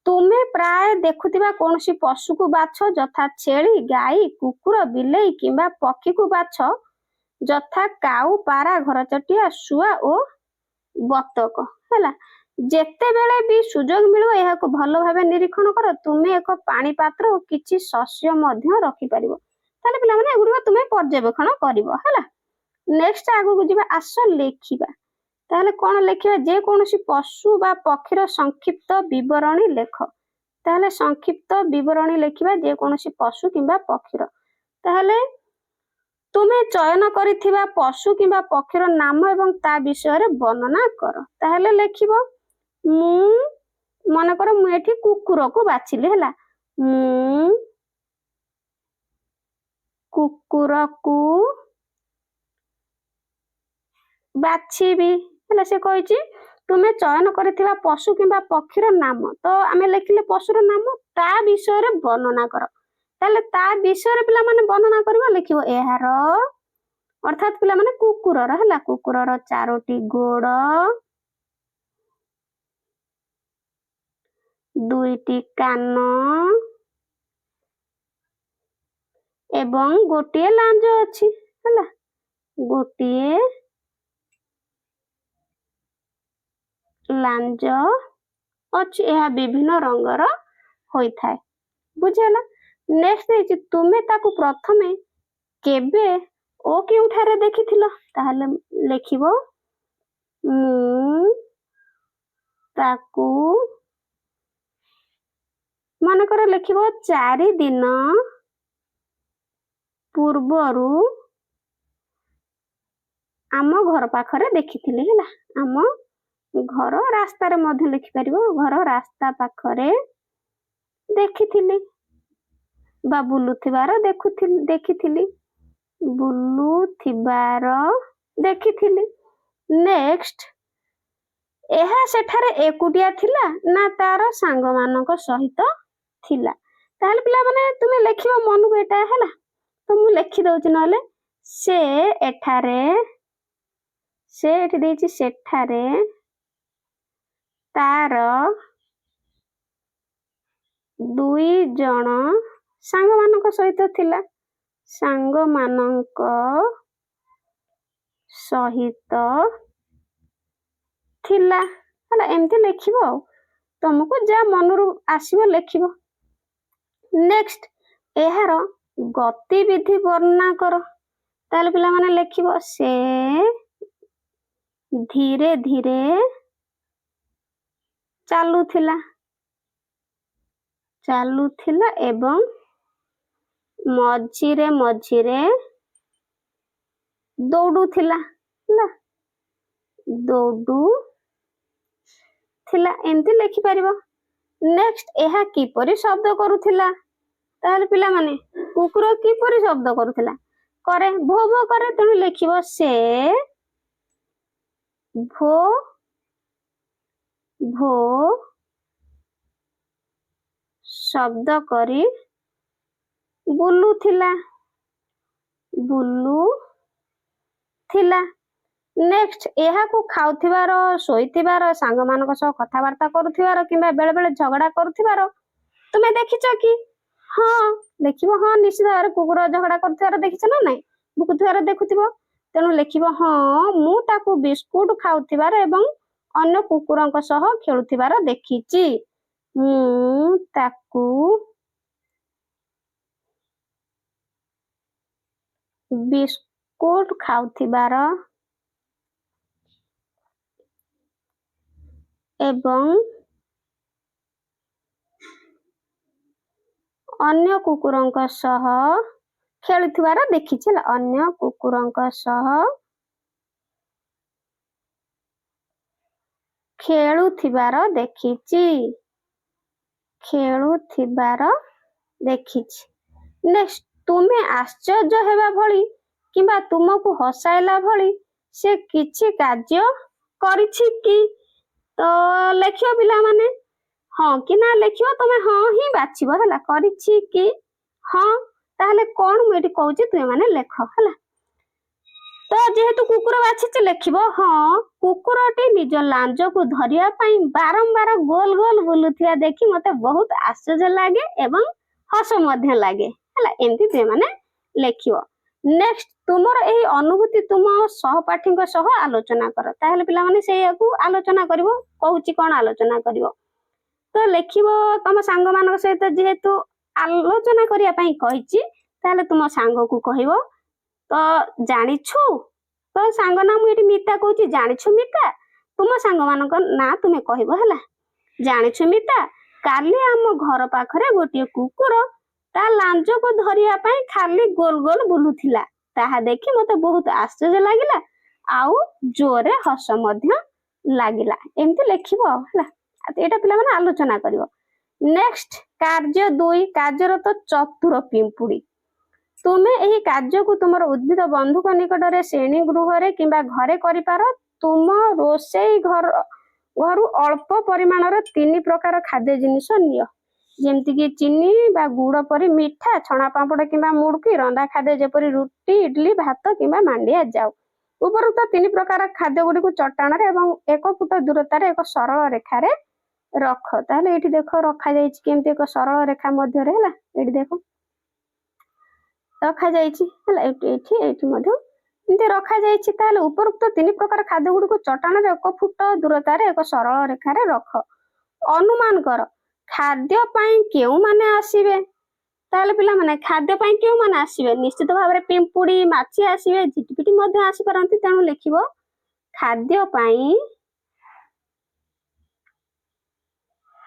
ତୁମେ ପ୍ରାୟ ଦେଖୁଥିବା କୌଣସି ପଶୁକୁ ବାଛ, ଯଥା ଛେଳି, ଗାଈ, କୁକୁର, ବିଲେଇ କିମ୍ବା ପକ୍ଷୀକୁ ବାଛ, ଯଥା କାଉ, ପାରା, ଘରଚଟିଆ, ଶୁଆ ଓ ବତକ, ହେଲା। ଯେତେବେଳେ ବି ସୁଯୋଗ ମିଳିବ ଏହାକୁ ଭଲ ଭାବେ ନିରୀକ୍ଷଣ କର। ତୁମେ ଏକ ପାଣି ପାତ୍ର ଓ କିଛି ଶସ୍ୟ ମଧ୍ୟ ରଖିପାରିବ। ତାହେଲେ ପିଲାମାନେ, ଏଗୁଡିକ ତୁମେ ପର୍ଯ୍ୟବେକ୍ଷଣ କରିବ, ହେଲା। ନେକ୍ସଟ ଆଗକୁ ଯିବା, ଆସ ଲେଖିବା। ତାହେଲେ କ'ଣ ଲେଖିବା? ଯେକୌଣସି ପଶୁ ବା ପକ୍ଷୀର ସଂକ୍ଷିପ୍ତ ବିବରଣୀ ଲେଖ। ତାହେଲେ ସଂକ୍ଷିପ୍ତ ବିବରଣୀ ଲେଖିବା ଯେକୌଣସି ପଶୁ କିମ୍ବା ପକ୍ଷୀର। ତାହେଲେ ତୁମେ ଚୟନ କରିଥିବା ପଶୁ କିମ୍ବା ପକ୍ଷୀର ନାମ ଏବଂ ତା ବିଷୟରେ ବର୍ଣ୍ଣନା କର। ତାହେଲେ ଲେଖିବ, ମନେକର ମୁଁ ଏଠି କୁକୁରକୁ ବାଛିଲି ହେଲା। ମୁଁ କୁକୁରକୁ ବାଛିବି ହେଲା। ସେ କହିଛି ତୁମେ ଚୟନ କରିଥିବା ପଶୁ କିମ୍ବା ପକ୍ଷୀର ନାମ। ତ ଆମେ ଲେଖିଲେ ପଶୁର ନାମ, ତା ବିଷୟରେ ବର୍ଣ୍ଣନା କର। ତାହେଲେ ତା ବିଷୟରେ ପିଲାମାନେ ବର୍ଣ୍ଣନା କରିବା ଲେଖିବ ଏହାର, ଅର୍ଥାତ୍ ପିଲାମାନେ କୁକୁରର ହେଲା, କୁକୁରର 4ଟି ଗୋଡ଼, 2ଟି କାନ ଏବଂ ଗୋଟିଏ ଲାଞ୍ଜ ଅଛି ହେଲା। ଗୋଟିଏ ଲାଞ୍ଜ ଅଛି, ଏହା ବିଭିନ୍ନ ରଙ୍ଗର ହୋଇଥାଏ। ବୁଝିହେଲା? ନେକ୍ସଟ ହେଇଛି, ତୁମେ ତାକୁ ପ୍ରଥମେ କେବେ ଓ କେଉଁଠାରେ ଦେଖିଥିଲ? ତାହେଲେ ଲେଖିବ, ମୁଁ ତାକୁ, ମନେକର ଲେଖିବ 4 ଦିନ ପୂର୍ବରୁ ଆମ ଘର ପାଖରେ ଦେଖିଥିଲି ହେଲା। ଆମ ଘର ରାସ୍ତାରେ ମଧ୍ୟ ଲେଖିପାରିବ, ଘର ରାସ୍ତା ପାଖରେ ଦେଖିଥିଲି ବା ବୁଲୁଥିବାର ଦେଖିଥିଲି, ବୁଲୁଥିବାର ଦେଖିଥିଲି। ନେକ୍ସଟ, ଏହା ସେଠାରେ ଏକୁଟିଆ ଥିଲା ନା ତାର ସାଙ୍ଗମାନଙ୍କ ସହିତ ଥିଲା? ତାହେଲେ ପିଲାମାନେ ତୁମେ ଲେଖିବ ମନକୁ ଏଟା ହେଲା। ତ ମୁଁ ଲେଖି ଦଉଛି ନହେଲେ, ସେ ଏଠି ଦେଇଛି ସେଠାରେ ତାର 2 ଜଣ ସାଙ୍ଗମାନଙ୍କ ସହିତ ଥିଲା। ସାଙ୍ଗମାନଙ୍କ ସହିତ ଥିଲା ହେଲା। ଏମିତି ଲେଖିବ ଆଉ, ତମକୁ ଯାହା ମନରୁ ଆସିବ ଲେଖିବ। ନେକ୍ସଟ, ଏହାର ଗତିବିଧି ବର୍ଣ୍ଣନା କର। ତାହେଲେ ପିଲାମାନେ ଲେଖିବ, ସେ ଧୀରେ ଧୀରେ ଚାଲୁଥିଲା ଏବଂ ମଝିରେ ମଝିରେ ଦୌଡୁଥିଲା ହେଲା, ଦୌଡୁଥିଲା। ଏମିତି ଲେଖିପାରିବ। ନେକ୍ସଟ, ଏହା କିପରି ଶବ୍ଦ କରୁଥିଲା? ତାହେଲେ ପିଲାମାନେ କୁକୁର କିପରି ଶବ୍ଦ କରୁଥିଲା? କରେ, ଭୋ ଭୋ କରେ। ତେଣୁ ଲେଖିବ, ସେ ଭୋ ଭୋ ଶବ୍ଦ କରି ବୁଲୁଥିଲା। ନେକ୍ସଟ, ଏହାକୁ ଖାଉଥିବାର, ଶୋଇଥିବାର, ସାଙ୍ଗମାନଙ୍କ ସହ କଥାବାର୍ତ୍ତା କରୁଥିବାର କିମ୍ବା ବେଳେ ବେଳେ ଝଗଡା କରୁଥିବାର ତୁମେ ଦେଖିଛ କି? ହଁ ଲେଖିବ, ହଁ ନିଶ୍ଚିତ ଭାବରେ କୁକୁର ଝଗଡା କରୁଥିବାର ଦେଖିଛ ନା ନାଇଁ? ଭୁକୁଥିବାର ଦେଖୁଥିବ। ତେଣୁ ଲେଖିବ, ହଁ ମୁଁ ତାକୁ ବିସ୍କୁଟ ଖାଉଥିବାର ଏବଂ ଅନ୍ୟ କୁକୁରଙ୍କ ସହ ଖେଳୁଥିବାର ଦେଖିଛି। ମୁଁ ତାକୁ ବିସ୍କୁଟ ଖାଉଥିବାର ଏବଂ ଅନ୍ୟ କୁକୁରଙ୍କ ସହ ଖେଳୁଥିବାର ଦେଖିଛି ହେଲା। ଅନ୍ୟ କୁକୁରଙ୍କ ସହ ଖେଳୁଥିବାର ଦେଖିଛି। ନେକ୍ସଟ, ତୁମେ ଆଶ୍ଚର୍ଯ୍ୟ ହେବା ଭଳି କିମ୍ବା ତୁମକୁ ହସାଇଲା ଭଳି ସେ କିଛି କାର୍ଯ୍ୟ କରିଛି କି? ତ ଲେଖିବ ପିଲାମାନେ, ହଁ କି ନା ଲେଖିବ। ତମେ ହଁ ହିଁ ବାଛିବ ହେଲା। କରିଛି କି? ହଁ। ତାହେଲେ କ'ଣ ମୁଁ ଏଠି କହୁଛି ତୁମେ ମାନେ ଲେଖ ହେଲା। ତ ଯେହେତୁ କୁକୁର ବାଛିଛି ଲେଖିବ, ହଁ କୁକୁରଟି ନିଜ ଲାଞ୍ଜକୁ ଧରିବା ପାଇଁ ବାରମ୍ବାର ଗୋଲ ଗୋଲ ବୁଲୁଥିବା ଦେଖି ମତେ ବହୁତ ଆଶ୍ଚର୍ଯ୍ୟ ଲାଗେ ଏବଂ ହସ ମଧ୍ୟ ଲାଗେ ହେଲା। ଏମିତି ତୁମେ ମାନେ ଲେଖିବ। ନେକ୍ସଟ, ତୁମର ଏହି ଅନୁଭୂତି ତୁମ ସହପାଠୀଙ୍କ ସହ ଆଲୋଚନା କର। ତାହେଲେ ପିଲାମାନେ ସେଇଆକୁ ଆଲୋଚନା କରିବ। କହୁଛି କ'ଣ ଆଲୋଚନା କରିବ? ତ ଲେଖିବ, ତମ ସାଙ୍ଗମାନଙ୍କ ସହିତ ଯେହେତୁ ଆଲୋଚନା କରିବା ପାଇଁ କହିଛି, ତାହେଲେ ତୁମ ସାଙ୍ଗକୁ କହିବ, ତ ଜାଣିଛୁ तो सांग ना मुझे मिता कहूँ जानिछु मिता तुम सांग मान ना तुम्हें कहब है जानिछु मिता काली आम घर पाखरे गोटे कुकुर ता लांज को धरिया पाई खाली गोल गोल बुलुथिला ताहा देखि मते बहुत आश्चर्य लागिला आउ जोरे हस मध्य लागिला एमती लेखिबो हला एटा पिला माने आलोचना करिवो। नेक्स्ट कार्य 2 कार्यरत चतुर पिंपुड़ी तुमे एही कार्य को तुमर उद्भिद बंधुक निकटरे श्रेणी गृह किंबा घरे करिपार तुम रोषेई घर अल्प परिमाणर 3 प्रकार खाद्य जिनिस नियो जेमती कि चीनी बा गुड़ परी मिठा छणा पापड़ किंबा मुड़की रंधा खाद्य जेपरी रुटी इडली भात किंबा मांडिया जाऊ उपरोक्त 3 प्रकार खाद्य गुडी को चट्टाण रे एवं 1 फुट दूरतार एक सरल रेखा रे रख ताहले एठी देखो रखा जायछि केमती एक सरल रेखा मध्य रे हला एठी देखो रखा जायछि हला एठी मध्य एमती रखा जायछि ताहले उपरोक्त 3 प्रकार खाद्य गुडी को चट्टाण रे 1 फुट दूरतार एक सरल रेखा रे रख अनुमान कर खाद्य पाई केउ माने आसीबे ताहले पिला माने खाद्य पाई केउ माने आसीबे निश्चित भाव रे पिंपुड़ी माछी आसीबे झिटिपिटी मध्य आसी परंती तेनु लिखिबो खाद्य पाई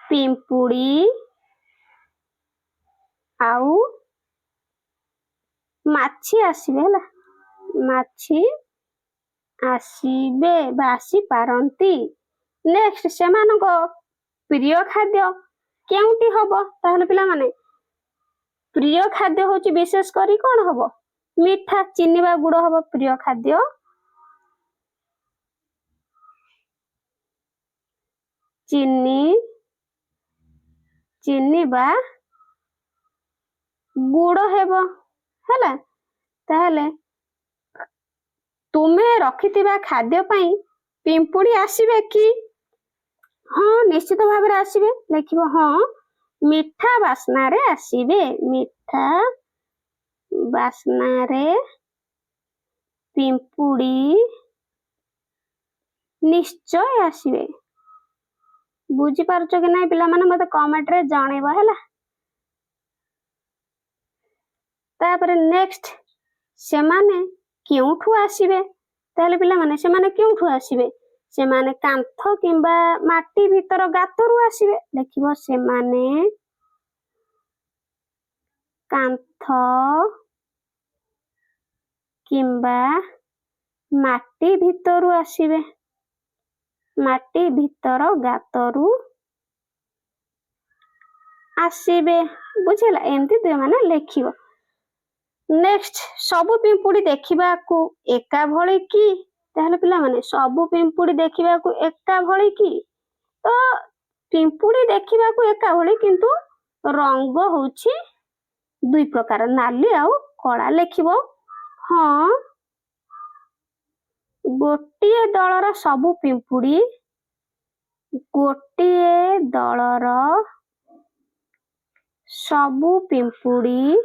पिंपुड़ी आउ माछी आसीबे हला माछी आसीबे बासी पारंती। नेक्स्ट सेमानक प्रिय खाद्य केउटी हबो ताहले पिला माने प्रिय खाद्य होची विशेष करी कोन हबो मीठा चीनी बा गुड़ हबो प्रिय खाद्य चीनी बा गुड़ हेबो हला ताहले तुमे रखिथिबा खाद्य पाई पिंपुड़ी आसीबे कि हाँ निश्चित भाव रे आसीबे लिखिबो हाँ मीठा बास्ना रे आसीबे मीठा बास्ना रे पिंपुड़ी निश्चय आसीबे बुझी पारुछ कि नहीं पिला माने मते कमेंट रे जणेबो हला। तापर नेक्स्ट सेमाने केउठु आसीबे ताहले पिला माने सेमाने केउठु आसीबे सेमाने कांथ किंबा माटी भीतर गातरु आसीबे लिखिबो सेमाने कांथ किंबा माटी भीतरु आसीबे माटी भीतर गातरु आसीबे बुझिला एमती दुई माने लिखिबो। नेक्स्ट सबु पिंपुड़ी देखिबा को एका भଳି की ताहले पिला माने सबु पिंपुड़ी देखिबा को एका भଳି की तो पिंपुड़ी देखिबा को एका भଳି किंतु रंग होछि 2 प्रकार नाली आउ कला लिखिबो हाँ गोटिए दलर सबु पिंपुड़ी गोटिए दलर सबु पिंपुड़ी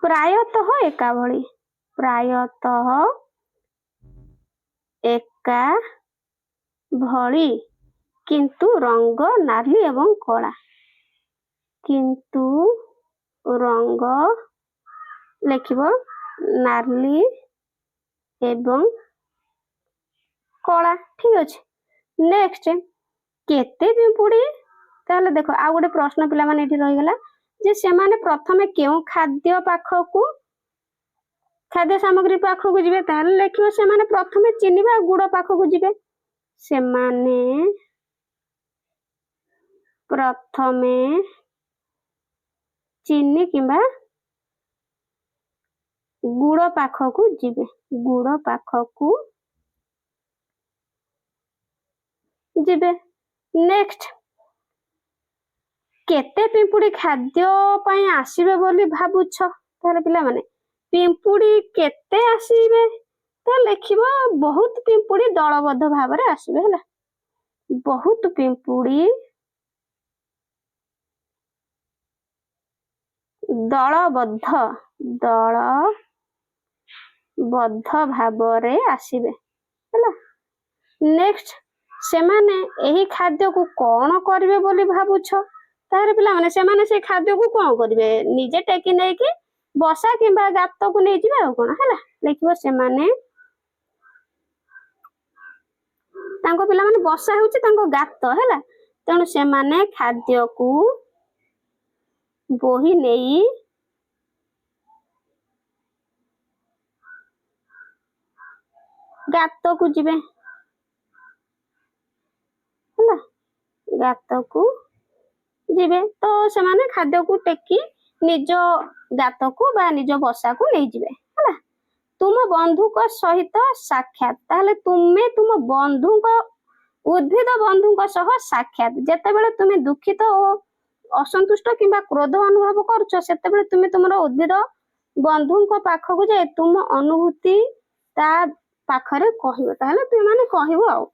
प्रायतः एका भଳି प्रायतः एका भଳି किंतु रंग नाली एवं कला किंतु रंग लिखिबो नाली एवं कला ठीक अछि। नेक्स्ट केते पिंपुड़ी ताहले देखो आ गोटे प्रश्न पिला माने एठी रहि गेला जे सेमाने प्रथमे केउ खाद्य पाखकू खाद्य सामग्री पाखकू जिबे ताहले लिखिबो सेमाने प्रथमे चीनी बा गुड़ पाखकू जिबे सेमाने प्रथमे चीनी किंबा गुड़ पाखकू जिबे गुड़ पाखकू जिबे। नेक्स्ट केते पिंपुड़ी खाद्य पाई आसीबे बोली भाबुछ ताहले पिला माने पिंपुड़ी केते आसीबे तो लिखिबो बहुत पिंपुड़ी दलबद्ध भाव रे आसीबे हला बहुत पिंपुड़ी दलबद्ध भाव रे आसीबे हला। नेक्स्ट सेमाने एही खाद्य को कोन करबे बोली भाबुछ तारे पिला माने सेमाने से खाद्य को कोन करबे निजे टेकी नै कि ବସା କିମ୍ବା ଗାତକୁ ନେଇଯିବେ ଆଉ କଣ ହେଲା। ଲେଖିବ ସେମାନେ, ତାଙ୍କ ପିଲାମାନେ ବସା ହେଉଛି ତାଙ୍କ ଗାତ ହେଲା, ତେଣୁ ସେମାନେ ଖାଦ୍ୟକୁ ବୋହି ନେଇ ଗାତକୁ ଯିବେ ହେଲା, ଗାତକୁ ଯିବେ। ତ ସେମାନେ ଖାଦ୍ୟକୁ ଟେକି ନିଜ ଗାତକୁ ବା ନିଜ ବସାକୁ ନେଇଯିବେ ହେଲା। ତୁମ ବନ୍ଧୁଙ୍କ ସହିତ ସାକ୍ଷାତ, ତାହେଲେ ତୁମେ ତୁମ ବନ୍ଧୁଙ୍କ, ଉଦ୍ଭିଦ ବନ୍ଧୁଙ୍କ ସହ ସାକ୍ଷାତ। ଯେତେବେଳେ ତୁମେ ଦୁଃଖିତ ଓ ଅସନ୍ତୁଷ୍ଟ କିମ୍ବା କ୍ରୋଧ ଅନୁଭବ କରୁଛ, ସେତେବେଳେ ତୁମେ ତୁମର ଉଦ୍ଭିଦ ବନ୍ଧୁଙ୍କ ପାଖକୁ ଯାଇ ତୁମ ଅନୁଭୂତି ତା ପାଖରେ କହିବ। ତାହେଲେ ତୁମେ ମାନେ କହିବ ଆଉ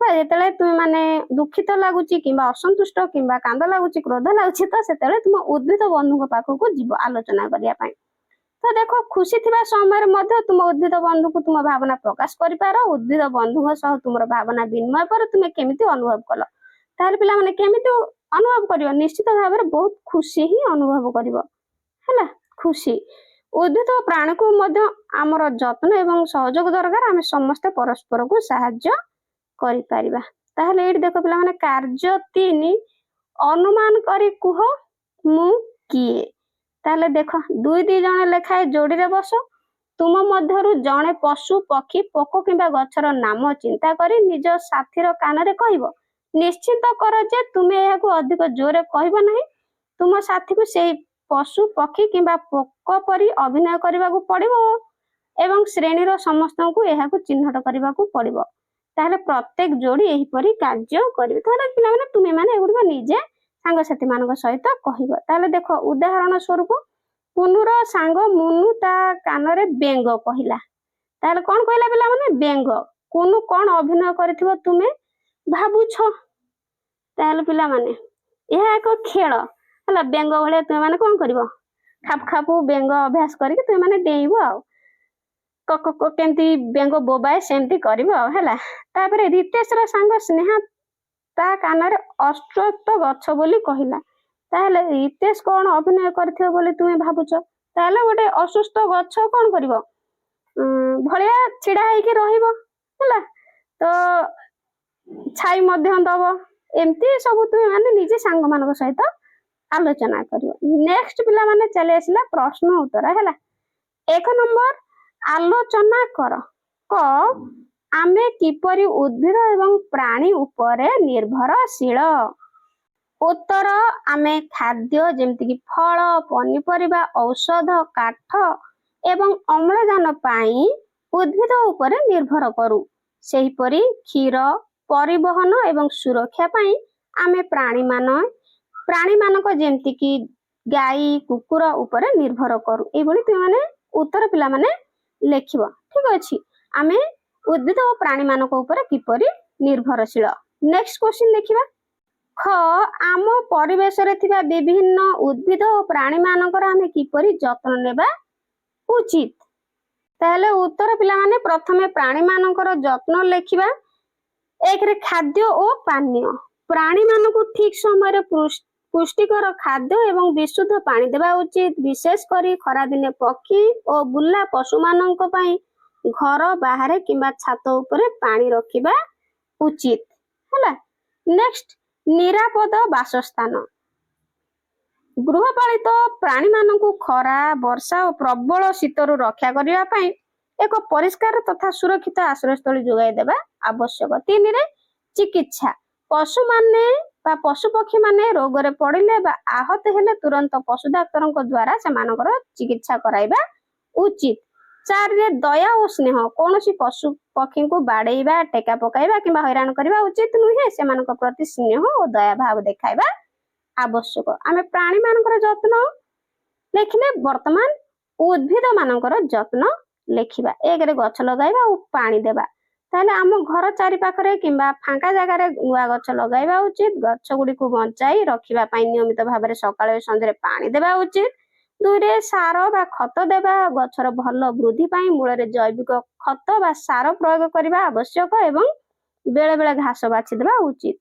ଯେତେବେଳେ ତୁମେ ମାନେ ଦୁଃଖିତ ଲାଗୁଛି କିମ୍ବା ଅସନ୍ତୁଷ୍ଟ କିମ୍ବା କାନ୍ଦ ଲାଗୁଛି, କ୍ରୋଧ ଲାଗୁଛି, ତ ସେତେବେଳେ ତୁମ ଉଦ୍ଭିଦ ବନ୍ଧୁଙ୍କ ପାଖକୁ ଯିବ ଆଲୋଚନା କରିବା ପାଇଁ। ତ ଦେଖ, ଖୁସି ଥିବା ସମୟରେ ମଧ୍ୟ ତୁମ ଉଦ୍ଭିଦ ବନ୍ଧୁକୁ ତୁମ ଭାବନା ପ୍ରକାଶ କରିପାର। ଉଦ୍ଭିଦ ବନ୍ଧୁଙ୍କ ସହ ତୁମର ଭାବନା ବିନିମୟ ପରେ ତୁମେ କେମିତି ଅନୁଭବ କଲ, ତାହେଲେ ପିଲାମାନେ କେମିତି ଅନୁଭବ କରିବ? ନିଶ୍ଚିତ ଭାବରେ ବହୁତ ଖୁସି ହିଁ ଅନୁଭବ କରିବ ହେଲା। ଖୁସି। ଉଦ୍ଭିଦ ଓ ପ୍ରାଣୀକୁ ମଧ୍ୟ ଆମର ଯତ୍ନ ଏବଂ ସହଯୋଗ ଦରକାର। ଆମେ ସମସ୍ତେ ପରସ୍ପରକୁ ସାହାଯ୍ୟ କରିପାରିବା। ତାହେଲେ ଏଇଠି ଦେଖ ପିଲାମାନେ, କାର୍ଯ୍ୟ 3, ଅନୁମାନ କରି କୁହ ମୁଁ କିଏ। ତାହେଲେ ଦେଖ, 2 ଜଣ ଲେଖାଏ ଯୋଡ଼ିରେ ବସ। ତୁମ ମଧ୍ୟରୁ ଜଣେ ପଶୁ, ପକ୍ଷୀ, ପୋକ କିମ୍ବା ଗଛର ନାମ ଚିନ୍ତା କରି ନିଜ ସାଥୀର କାନରେ କହିବ। ନିଶ୍ଚିତ କର ଯେ ତୁମେ ଏହାକୁ ଅଧିକ ଜୋରରେ କହିବ ନାହିଁ। ତୁମ ସାଥୀକୁ ସେହି ପଶୁ, ପକ୍ଷୀ କିମ୍ବା ପୋକ ପରି ଅଭିନୟ କରିବାକୁ ପଡ଼ିବ ଏବଂ ଶ୍ରେଣୀର ସମସ୍ତଙ୍କୁ ଏହାକୁ ଚିହ୍ନଟ କରିବାକୁ ପଡ଼ିବ। ତାହେଲେ ପ୍ରତ୍ୟେକ ଯୋଡ଼ି ଏହିପରି କାର୍ଯ୍ୟ କରିବେ। ତାହେଲେ ପିଲାମାନେ ତୁମେ ମାନେ ଏଗୁଡ଼ିକ ନିଜେ ସାଙ୍ଗସାଥୀ ମାନଙ୍କ ସହିତ କହିବ। ତାହେଲେ ଦେଖ, ଉଦାହରଣ ସ୍ୱରୂପ, କୁନୁର ସାଙ୍ଗ ମୁନୁ ତା କାନରେ ବେଙ୍ଗ କହିଲା। ତାହେଲେ କଣ କହିଲା ପିଲାମାନେ? ବେଙ୍ଗ। କୁନୁ କଣ ଅଭିନୟ କରିଥିବ ତୁମେ ଭାବୁଛ? ତାହେଲେ ପିଲାମାନେ ଏହା ଏକ ଖେଳ ହେଲା। ବେଙ୍ଗ ଭଳିଆ ତୁମେ ମାନେ କଣ କରିବ? ଖାପ ଖାପୁ ବେଙ୍ଗ ଅଭ୍ୟାସ କରିକି ତୁମେ ମାନେ ଡେଇଁବ ଆଉ। କେମିତି ବେଙ୍ଗ ବୋବାଏ ସେମିତି କରିବ ଆଉ ହେଲା। ତାପରେ ରିତେଶର ସାଙ୍ଗ ସ୍ନେହା ତା କାନରେ ଅଶ୍ୱତ୍ଥ ଗଛ ବୋଲି କହିଲା। ତାହେଲେ ରିତେଶ କଣ ଅଭିନୟ କରିଥିବ ବୋଲି ତୁମେ ଭାବୁଛ? ତାହେଲେ ଗୋଟେ ଅସୁସ୍ଥ ଗଛ କଣ କରିବ? ଭଳିଆ ଛିଡା ହେଇକି ରହିବ ହେଲା। ତ ଛାଇ ମଧ୍ୟ ଦବ। ଏମିତି ସବୁ ତୁମେ ମାନେ ନିଜେ ସାଙ୍ଗମାନଙ୍କ ସହିତ ଆଲୋଚନା କରିବ। ନେକ୍ସଟ ପିଲାମାନେ ଚାଲି ଆସିଲା ପ୍ରଶ୍ନ ଉତ୍ତର ହେଲା। 1 ନମ୍ବର, ଆଲୋଚନା କର। କ, ଆମେ କିପରି ଉଦ୍ଭିଦ ଏବଂ ପ୍ରାଣୀ ଉପରେ ନିର୍ଭରଶୀଳ। ଉତ୍ତର, ଆମେ ଖାଦ୍ୟ ଯେମିତିକି ଫଳ, ପନିପରିବା, ଔଷଧ, କାଠ ଏବଂ ଅମ୍ଳଜାନ ପାଇଁ ଉଦ୍ଭିଦ ଉପରେ ନିର୍ଭର କରୁ। ସେହିପରି କ୍ଷୀର, ପରିବହନ ଏବଂ ସୁରକ୍ଷା ପାଇଁ ଆମେ ପ୍ରାଣୀମାନଙ୍କ ଯେମିତିକି ଗାଈ, କୁକୁର ଉପରେ ନିର୍ଭର କରୁ। ଏଇଭଳି ତୁମେ ଉତ୍ତର ପିଲାମାନେ ଲେଖିବ। ଠିକ ଅଛି, ଆମେ ଉଦ୍ଭିଦ ଓ ପ୍ରାଣୀମାନଙ୍କ ଉପରେ କିପରି ନିର୍ଭରଶୀଳ। ନେକ୍ସଟ କ୍ୱେଶ୍ଚିନ ଦେଖିବା। ଖ, ଆମ ପରିବେଶରେ ଥିବା ବିଭିନ୍ନ ଉଦ୍ଭିଦ ଓ ପ୍ରାଣୀମାନଙ୍କର ଆମେ କିପରି ଯତ୍ନ ନେବା ଉଚିତ। ତାହେଲେ ଉତ୍ତର ପିଲାମାନେ, ପ୍ରଥମେ ପ୍ରାଣୀମାନଙ୍କର ଯତ୍ନ ଲେଖିବା। 1ରେ ଖାଦ୍ୟ ଓ ପାନୀୟ। ପ୍ରାଣୀମାନଙ୍କୁ ଠିକ ସମୟରେ ପୁଷ୍ଟିକର ଖାଦ୍ୟ ଏବଂ ବିଶୁଦ୍ଧ ପାଣି ଦେବା ଉଚିତ। ବିଶେଷ କରି ଖରାଦିନେ ପକ୍ଷୀ ଓ ବୁଲା ପଶୁମାନଙ୍କ ପାଇଁ ଘର ବାହାରେ କିମ୍ବା ଛାତ ଉପରେ ପାଣି ରଖିବା ଉଚିତ ହେଲା। ନେକ୍ସଟ, ନିରାପଦ ବାସସ୍ଥାନ। ଗୃହପାଳିତ ପ୍ରାଣୀମାନଙ୍କୁ ଖରା, ବର୍ଷା ଓ ପ୍ରବଳ ଶୀତରୁ ରକ୍ଷା କରିବା ପାଇଁ ଏକ ପରିଷ୍କାର ତଥା ସୁରକ୍ଷିତ ଆଶ୍ରୟସ୍ଥଳୀ ଯୋଗାଇ ଦେବା ଆବଶ୍ୟକ। 3ରେ ଚିକିତ୍ସା। ପଶୁମାନେ ବା ପଶୁପକ୍ଷୀମାନେ ରୋଗରେ ପଡ଼ିଲେ ବା ଆହତ ହେଲେ ତୁରନ୍ତ ପଶୁ ଡାକ୍ତରଙ୍କ ଦ୍ୱାରା ସେମାନଙ୍କର ଚିକିତ୍ସା କରାଇବା ଉଚିତ। 4ରେ ଦୟା ଓ ସ୍ନେହ। କୌଣସି ପଶୁ ପକ୍ଷୀଙ୍କୁ ବାଡେଇବା, ଟେକା ପକାଇବା କିମ୍ବା ହଇରାଣ କରିବା ଉଚିତ ନୁହେଁ। ସେମାନଙ୍କ ପ୍ରତି ସ୍ନେହ ଓ ଦୟା ଭାବ ଦେଖାଇବା ଆବଶ୍ୟକ। ଆମେ ପ୍ରାଣୀମାନଙ୍କର ଯତ୍ନ ଲେଖିଲେ, ବର୍ତ୍ତମାନ ଉଦ୍ଭିଦ ମାନଙ୍କର ଯତ୍ନ ଲେଖିବା। 1ରେ ଗଛ ଲଗାଇବା ଓ ପାଣି ଦେବା। ତାହେଲେ ଆମ ଘର ଚାରିପାଖରେ କିମ୍ବା ଫାଙ୍କା ଜାଗାରେ ନୂଆ ଗଛ ଲଗାଇବା ଉଚିତ। ଗଛ ଗୁଡ଼ିକୁ ବଞ୍ଚାଇ ରଖିବା ପାଇଁ ନିୟମିତ ଭାବରେ ସକାଳେ ଓ ସନ୍ଧ୍ୟାରେ ପାଣି ଦେବା ଉଚିତ। 2ରେ ସାର ବା ଖତ ଦେବା। ଗଛର ଭଲ ବୃଦ୍ଧି ପାଇଁ ମୂଳରେ ଜୈବିକ ଖତ ବା ସାର ପ୍ରୟୋଗ କରିବା ଆବଶ୍ୟକ ଏବଂ ବେଳେ ବେଳେ ଘାସ ବାଛି ଦେବା ଉଚିତ।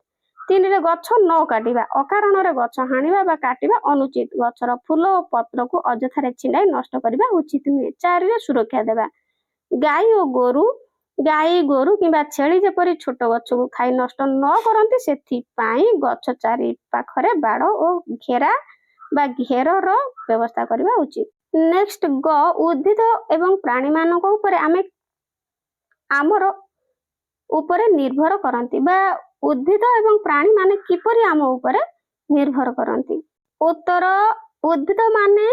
3ରେ ଗଛ ନ କାଟିବା, ଅକାରଣରେ ଗଛ ହାଣିବା ବା କାଟିବା ଅନୁଚିତ, ଗଛର ଫୁଲ ଓ ପତ୍ରକୁ ଅଯଥାରେ ଛିଣ୍ଡାଇ ନଷ୍ଟ କରିବା ଉଚିତ ନୁହେଁ। 4ରେ ସୁରକ୍ଷା ଦେବା, ଗାଈ ଗୋରୁ କିମ୍ବା ଛେଳି ଯେପରି ଛୋଟ ଗଛକୁ ଖାଇ ନଷ୍ଟ ନ କରନ୍ତି ସେଥିପାଇଁ ଗଛ ଚାରି ପାଖରେ ବାଡ଼ ଓ ଘେରର ବ୍ୟବସ୍ଥା କରିବା ଉଚିତ। ନେକ୍ସଟ ଉଦ୍ଭିଦ ଏବଂ ପ୍ରାଣୀମାନଙ୍କ ଉପରେ ଆମର ଉପରେ ନିର୍ଭର କରନ୍ତି ବା ଉଦ୍ଭିଦ ଏବଂ ପ୍ରାଣୀ ମାନେ କିପରି ଆମ ଉପରେ ନିର୍ଭର କରନ୍ତି। ଉତ୍ତର, ଉଦ୍ଭିଦ ମାନେ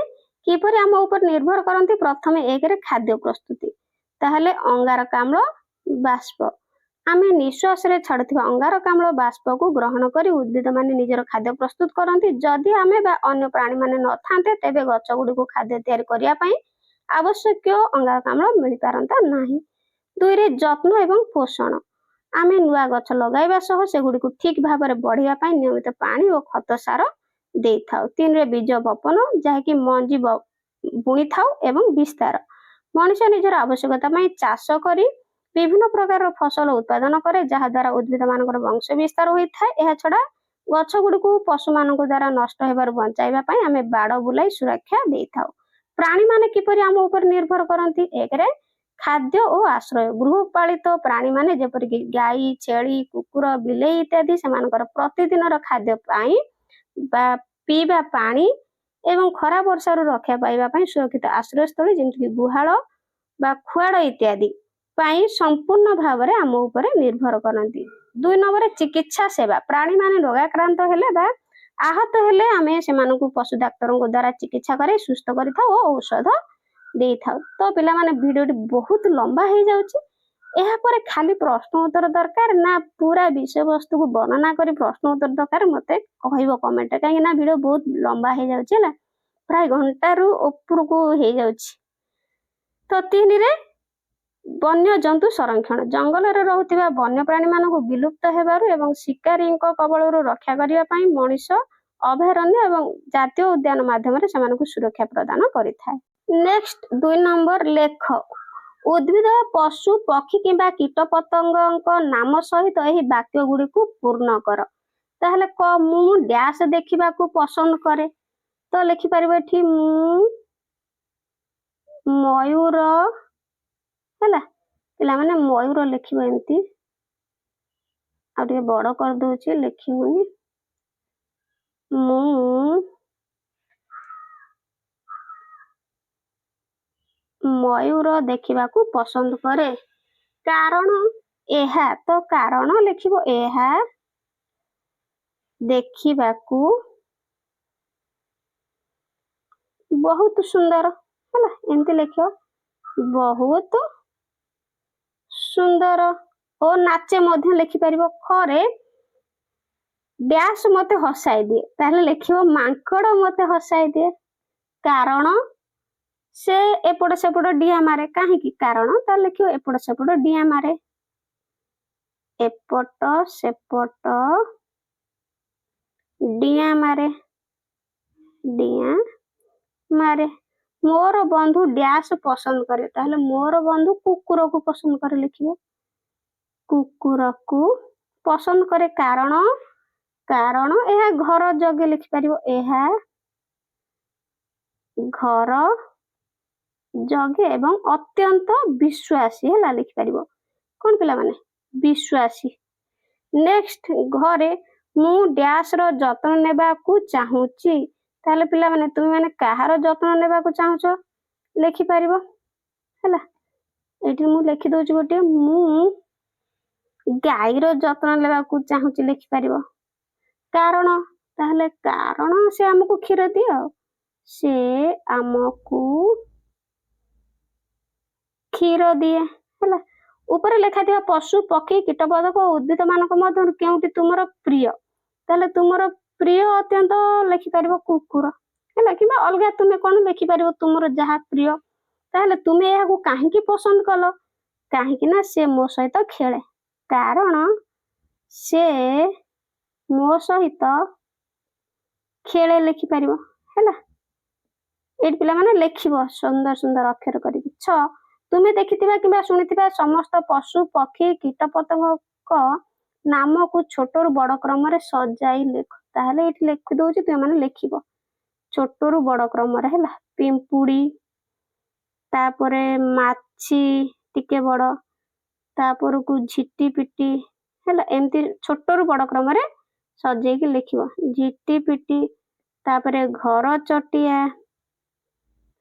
କିପରି ଆମ ଉପରେ ନିର୍ଭର କରନ୍ତି। ପ୍ରଥମେ 1ରେ ଖାଦ୍ୟ ପ୍ରସ୍ତୁତି, ତାହେଲେ ଅଙ୍ଗାରକାମ୍ଳ ବାଷ୍ପ, ଆମେ ନିଶ୍ୱାସରେ ଛାଡୁଥିବା ଅଙ୍ଗାରକାମ୍ଳ ବାଷ୍ପକୁ ଗ୍ରହଣ କରି ଉଦ୍ଭିଦ ମାନେ ନିଜର ଖାଦ୍ୟ ପ୍ରସ୍ତୁତ କରନ୍ତି। ଯଦି ଆମେ ବା ଅନ୍ୟ ପ୍ରାଣୀ ମାନେ ନଥାନ୍ତେ ତେବେ ଗଛ ଗୁଡ଼ିକୁ ଖାଦ୍ୟ ତିଆରି କରିବା ପାଇଁ ଆବଶ୍ୟକୀୟ ଅଙ୍ଗାରକାମ୍ଳ ମିଳିପାରନ୍ତା ନାହିଁ। 2ରେ ଯତ୍ନ ଏବଂ ପୋଷଣ, ଆମେ ନୂଆ ଗଛ ଲଗାଇବା ସହ ସେଗୁଡ଼ିକୁ ଠିକ ଭାବରେ ବଢିବା ପାଇଁ ନିୟମିତ ପାଣି ଓ ଖତ ସାର ଦେଇଥାଉ। 3ରେ ବୀଜ ବପନ, ଯାହାକି ମଞ୍ଜି ବୁଣିଥାଉ ଏବଂ ବିସ୍ତାର, ମଣିଷ ନିଜର ଆବଶ୍ୟକତା ପାଇଁ ଚାଷ କରି ବିଭିନ୍ନ ପ୍ରକାରର ଫସଲ ଉତ୍ପାଦନ କରେ ଯାହାଦ୍ୱାରା ଉଦ୍ଭିଦ ମାନଙ୍କର ବଂଶ ବିସ୍ତାର ହୋଇଥାଏ। ଏହା ଛଡା ଗଛ ଗୁଡ଼ିକୁ ପଶୁମାନଙ୍କ ଦ୍ୱାରା ନଷ୍ଟ ହେବାରୁ ବଞ୍ଚାଇବା ପାଇଁ ଆମେ ବାଡ଼ ବୁଲାଇ ସୁରକ୍ଷା ଦେଇଥାଉ। ପ୍ରାଣୀ ମାନେ କିପରି ଆମ ଉପରେ ନିର୍ଭର କରନ୍ତି। 1ରେ ଖାଦ୍ୟ ଓ ଆଶ୍ରୟ, ଗୃହପାଳିତ ପ୍ରାଣୀ ମାନେ ଯେପରିକି ଗାଈ, ଛେଳି, କୁକୁର, ବିଲେଇ ଇତ୍ୟାଦି ସେମାନଙ୍କର ପ୍ରତିଦିନର ଖାଦ୍ୟ ପାଇଁ ବା ପିଇବା ପାଣି ଏବଂ ଖରା ବର୍ଷାରୁ ରକ୍ଷା ପାଇବା ପାଇଁ ସୁରକ୍ଷିତ ଆଶ୍ରୟସ୍ଥଳୀ ଯେମିତିକି ଗୁହାଳ ବା ଖୁଆଡ଼ ଇତ୍ୟାଦି ପାଇଁ ସମ୍ପୂର୍ଣ୍ଣ ଭାବରେ ଆମ ଉପରେ ନିର୍ଭର କରନ୍ତି। 2 ନମ୍ବରରେ ଚିକିତ୍ସା ସେବା, ପ୍ରାଣୀ ମାନେ ରୋଗାକ୍ରାନ୍ତ ହେଲେ ବା ଆହତ ହେଲେ ଆମେ ସେମାନଙ୍କୁ ପଶୁ ଡାକ୍ତରଙ୍କ ଦ୍ୱାରା ଚିକିତ୍ସା କରି ସୁସ୍ଥ କରିଥାଉ ଓ ଔଷଧ ଦେଇଥାଉ। ତ ପିଲାମାନେ ଭିଡ଼ିଓଟି ବହୁତ ଲମ୍ବା ହେଇଯାଉଛି, ଏହାପରେ ଖାଲି ପ୍ରଶ୍ନ ଉତ୍ତର ଦରକାର ନା ପୁରା ବିଷୟବସ୍ତୁକୁ ବର୍ଣ୍ଣନା କରି ପ୍ରଶ୍ନ ଉତ୍ତର ଦରକାର, ମତେ କହିବ କମେଣ୍ଟରେ, କାହିଁକି ନା ଭିଡ଼ିଓ ବହୁତ ଲମ୍ବା ହେଇଯାଉଛି ହେଲା, ପ୍ରାୟ ଘଣ୍ଟାରୁ ଉପରକୁ ହେଇଯାଉଛି। ତ 3ରେ ବନ୍ୟଜନ୍ତୁ ସଂରକ୍ଷଣ, ଜଙ୍ଗଲରେ ରହୁଥିବା ବନ୍ୟପ୍ରାଣୀ ମାନଙ୍କୁ ବିଲୁପ୍ତ ହେବାରୁ ଏବଂ ଶିକାରୀଙ୍କ କବଳରୁ ରକ୍ଷା କରିବା ପାଇଁ ମଣିଷ ଅଭୟାରଣ୍ୟ ଏବଂ ଜାତୀୟ ଉଦ୍ୟାନ ମାଧ୍ୟମରେ ସେମାନଙ୍କୁ ସୁରକ୍ଷା ପ୍ରଦାନ କରିଥାଏ। ନେକ୍ସଟ 2 ନମ୍ବର ଲେଖ, ଉଦ୍ଭିଦ, ପଶୁ, ପକ୍ଷୀ କିମ୍ବା କୀଟ ପତଙ୍ଗଙ୍କ ନାମ ସହିତ ଏହି ବାକ୍ୟ ଗୁଡ଼ିକୁ ପୂର୍ଣ୍ଣ କର। ତାହେଲେ ମୁଁ ଡ୍ୟାସ୍ ଦେଖିବାକୁ ପସନ୍ଦ କରେ, ତ ଲେଖିପାରିବ ଏଠି ମୁଁ ମୟୂର, ହେଲା ପିଲାମାନେ ମୟୂର ଲେଖିବ ଏମିତି, ଆଉ ଟିକେ ବଡ କରିଦଉଛି ଲେଖିବୁନି, ମୁଁ ମୟୂର ଦେଖିବାକୁ ପସନ୍ଦ କରେ। କାରଣ ଏହା, ତ କାରଣ ଲେଖିବ ଏହା ଦେଖିବାକୁ ବହୁତ ସୁନ୍ଦର, ହେଲା ଏମିତି ଲେଖିବ, ବହୁତ ସୁନ୍ଦର ଓ ନାଚେ ମଧ୍ୟ ଲେଖିପାରିବ। ଖରେ ଡ୍ୟାସ୍ ମତେ ହସାଇ ଦିଏ, ତାହେଲେ ଲେଖିବ ମାଙ୍କଡ ମତେ ହସାଇ ଦିଏ। କାରଣ ସେ ଏପଟ ସେପଟ ଡିଆଁ ମାରେ, କାହିଁକି କାରଣ, ତାହେଲେ ଲେଖିବ ଏପଟ ସେପଟ ଡିଆଁ ମାରେ, ଏପଟ ସେପଟ ଡିଆଁ ମାରେ, ଡିଆଁ ମାରେ। ମୋର ବନ୍ଧୁ ଡ୍ୟାସ୍ ପସନ୍ଦ କରେ, ତାହେଲେ ମୋର ବନ୍ଧୁ କୁକୁରକୁ ପସନ୍ଦ କରେ, ଲେଖିବ କୁକୁରକୁ ପସନ୍ଦ କରେ। କାରଣ ଏହା ଘର ଜଗେ, ଲେଖିପାରିବ ଏହା ଘର ଜଗେ ଏବଂ ଅତ୍ୟନ୍ତ ବିଶ୍ୱାସୀ, ହେଲା ଲେଖିପାରିବ କଣ ପିଲାମାନେ, ବିଶ୍ୱାସୀ। ନେକ୍ସଟ, ଘରେ ମୁଁ ଡ୍ୟାସ୍ ର ଯତ୍ନ ନେବାକୁ ଚାହୁଁଛି, ତାହେଲେ ପିଲାମାନେ ତୁମେ ମାନେ କାହାର ଯତ୍ନ ନେବାକୁ ଚାହୁଁଛ ଲେଖିପାରିବ, ହେଲା ଏଇଠି ମୁଁ ଲେଖିଦଉଛି ଗୋଟେ, ମୁଁ ଗାଈର ଯତ୍ନ ନେବାକୁ ଚାହୁଁଛି, ଲେଖିପାରିବ। କାରଣ, ତାହେଲେ କାରଣ ସେ ଆମକୁ କ୍ଷୀର ଦିଏ, ଆଉ ସେ ଆମକୁ କ୍ଷୀର ଦିଏ, ହେଲା। ଉପରେ ଲେଖାଥିବା ପଶୁ, ପକ୍ଷୀ, କୀଟପତଙ୍ଗ ଓ ଉଦ୍ଭିଦ ମାନଙ୍କ ମଧ୍ୟରୁ କେଉଁଟି ତୁମର ପ୍ରିୟ, ତାହେଲେ ତୁମର ପ୍ରିୟ ଅତ୍ୟନ୍ତ ଲେଖିପାରିବ କୁକୁର, ହେଲା, କିମ୍ବା ଅଲଗା ତୁମେ କଣ ଲେଖିପାରିବ ତୁମର ଯାହା ପ୍ରିୟ। ତାହେଲେ ତୁମେ ଏହାକୁ କାହିଁକି ପସନ୍ଦ କଲ, କାହିଁକି ନା ସେ ମୋ ସହିତ ଖେଳେ, କାରଣ ସେ ମୋ ସହିତ ଖେଳେ, ଲେଖିପାରିବ, ହେଲା। ଏଇଠି ପିଲାମାନେ ଲେଖିବ ସୁନ୍ଦର ସୁନ୍ଦର ଅକ୍ଷର କରିକି। 6, ତୁମେ ଦେଖିଥିବା କିମ୍ବା ଶୁଣିଥିବା ସମସ୍ତ ପଶୁ, ପକ୍ଷୀ, କୀଟପତଙ୍ଗଙ୍କ ନାମକୁ ଛୋଟରୁ ବଡ଼ କ୍ରମରେ ସଜାଇ ଲେଖ। ତାହେଲେ ଏଠି ଲେଖି ଦଉଛି, ତୁମେମାନେ ଲେଖିବ ଛୋଟରୁ ବଡ଼ କ୍ରମରେ ହେଲା। ପିମ୍ପୁଡ଼ି, ତାପରେ ମାଛି ଟିକେ ବଡ଼, ତାପରକୁ ଝିଟିପିଟି ହେଲା। ଏମିତି ଛୋଟରୁ ବଡ଼ କ୍ରମରେ ସଜେଇକି ଲେଖିବ। ଝିଟିପିଟି, ତାପରେ ଘର ଚଟିଆ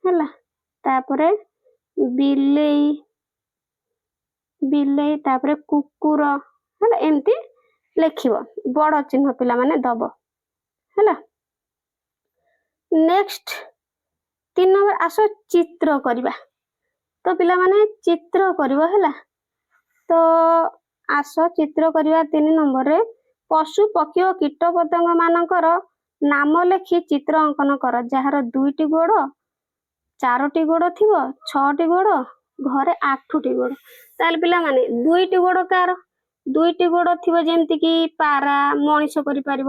ହେଲା, ତାପରେ ବିଲେଇ, ବିଲେଇ, ତାପରେ କୁକୁର ହେଲା। ଏମିତି ଲେଖିବ, ବଡ଼ ଚିହ୍ନ ପିଲାମାନେ ଦବ ହେଲା। ନେକ୍ସଟ 3 ନମ୍ବର ଆସ ଚିତ୍ର କରିବା। ତ ପିଲାମାନେ ଚିତ୍ର କରିବ ହେଲା। ତ ଆସ ଚିତ୍ର କରିବା 3 ନମ୍ବରରେ ପଶୁ ପକ୍ଷୀ ଓ କୀଟପତଙ୍ଗ ମାନଙ୍କର ନାମ ଲେଖି ଚିତ୍ର ଅଙ୍କନ କର, ଯାହାର 2ଟି ଗୋଡ଼, 4ଟି ଗୋଡ଼ ଥିବ, 6ଟି ଗୋଡ଼, ଘରେ 8ଟି ଗୋଡ଼। ତାହେଲେ ପିଲାମାନେ 2ଟି ଗୋଡ଼ କାର? 2ଟି ଗୋଡ଼ ଥିବ, ଯେମିତିକି ପାରା, ମଣିଷ କରିପାରିବ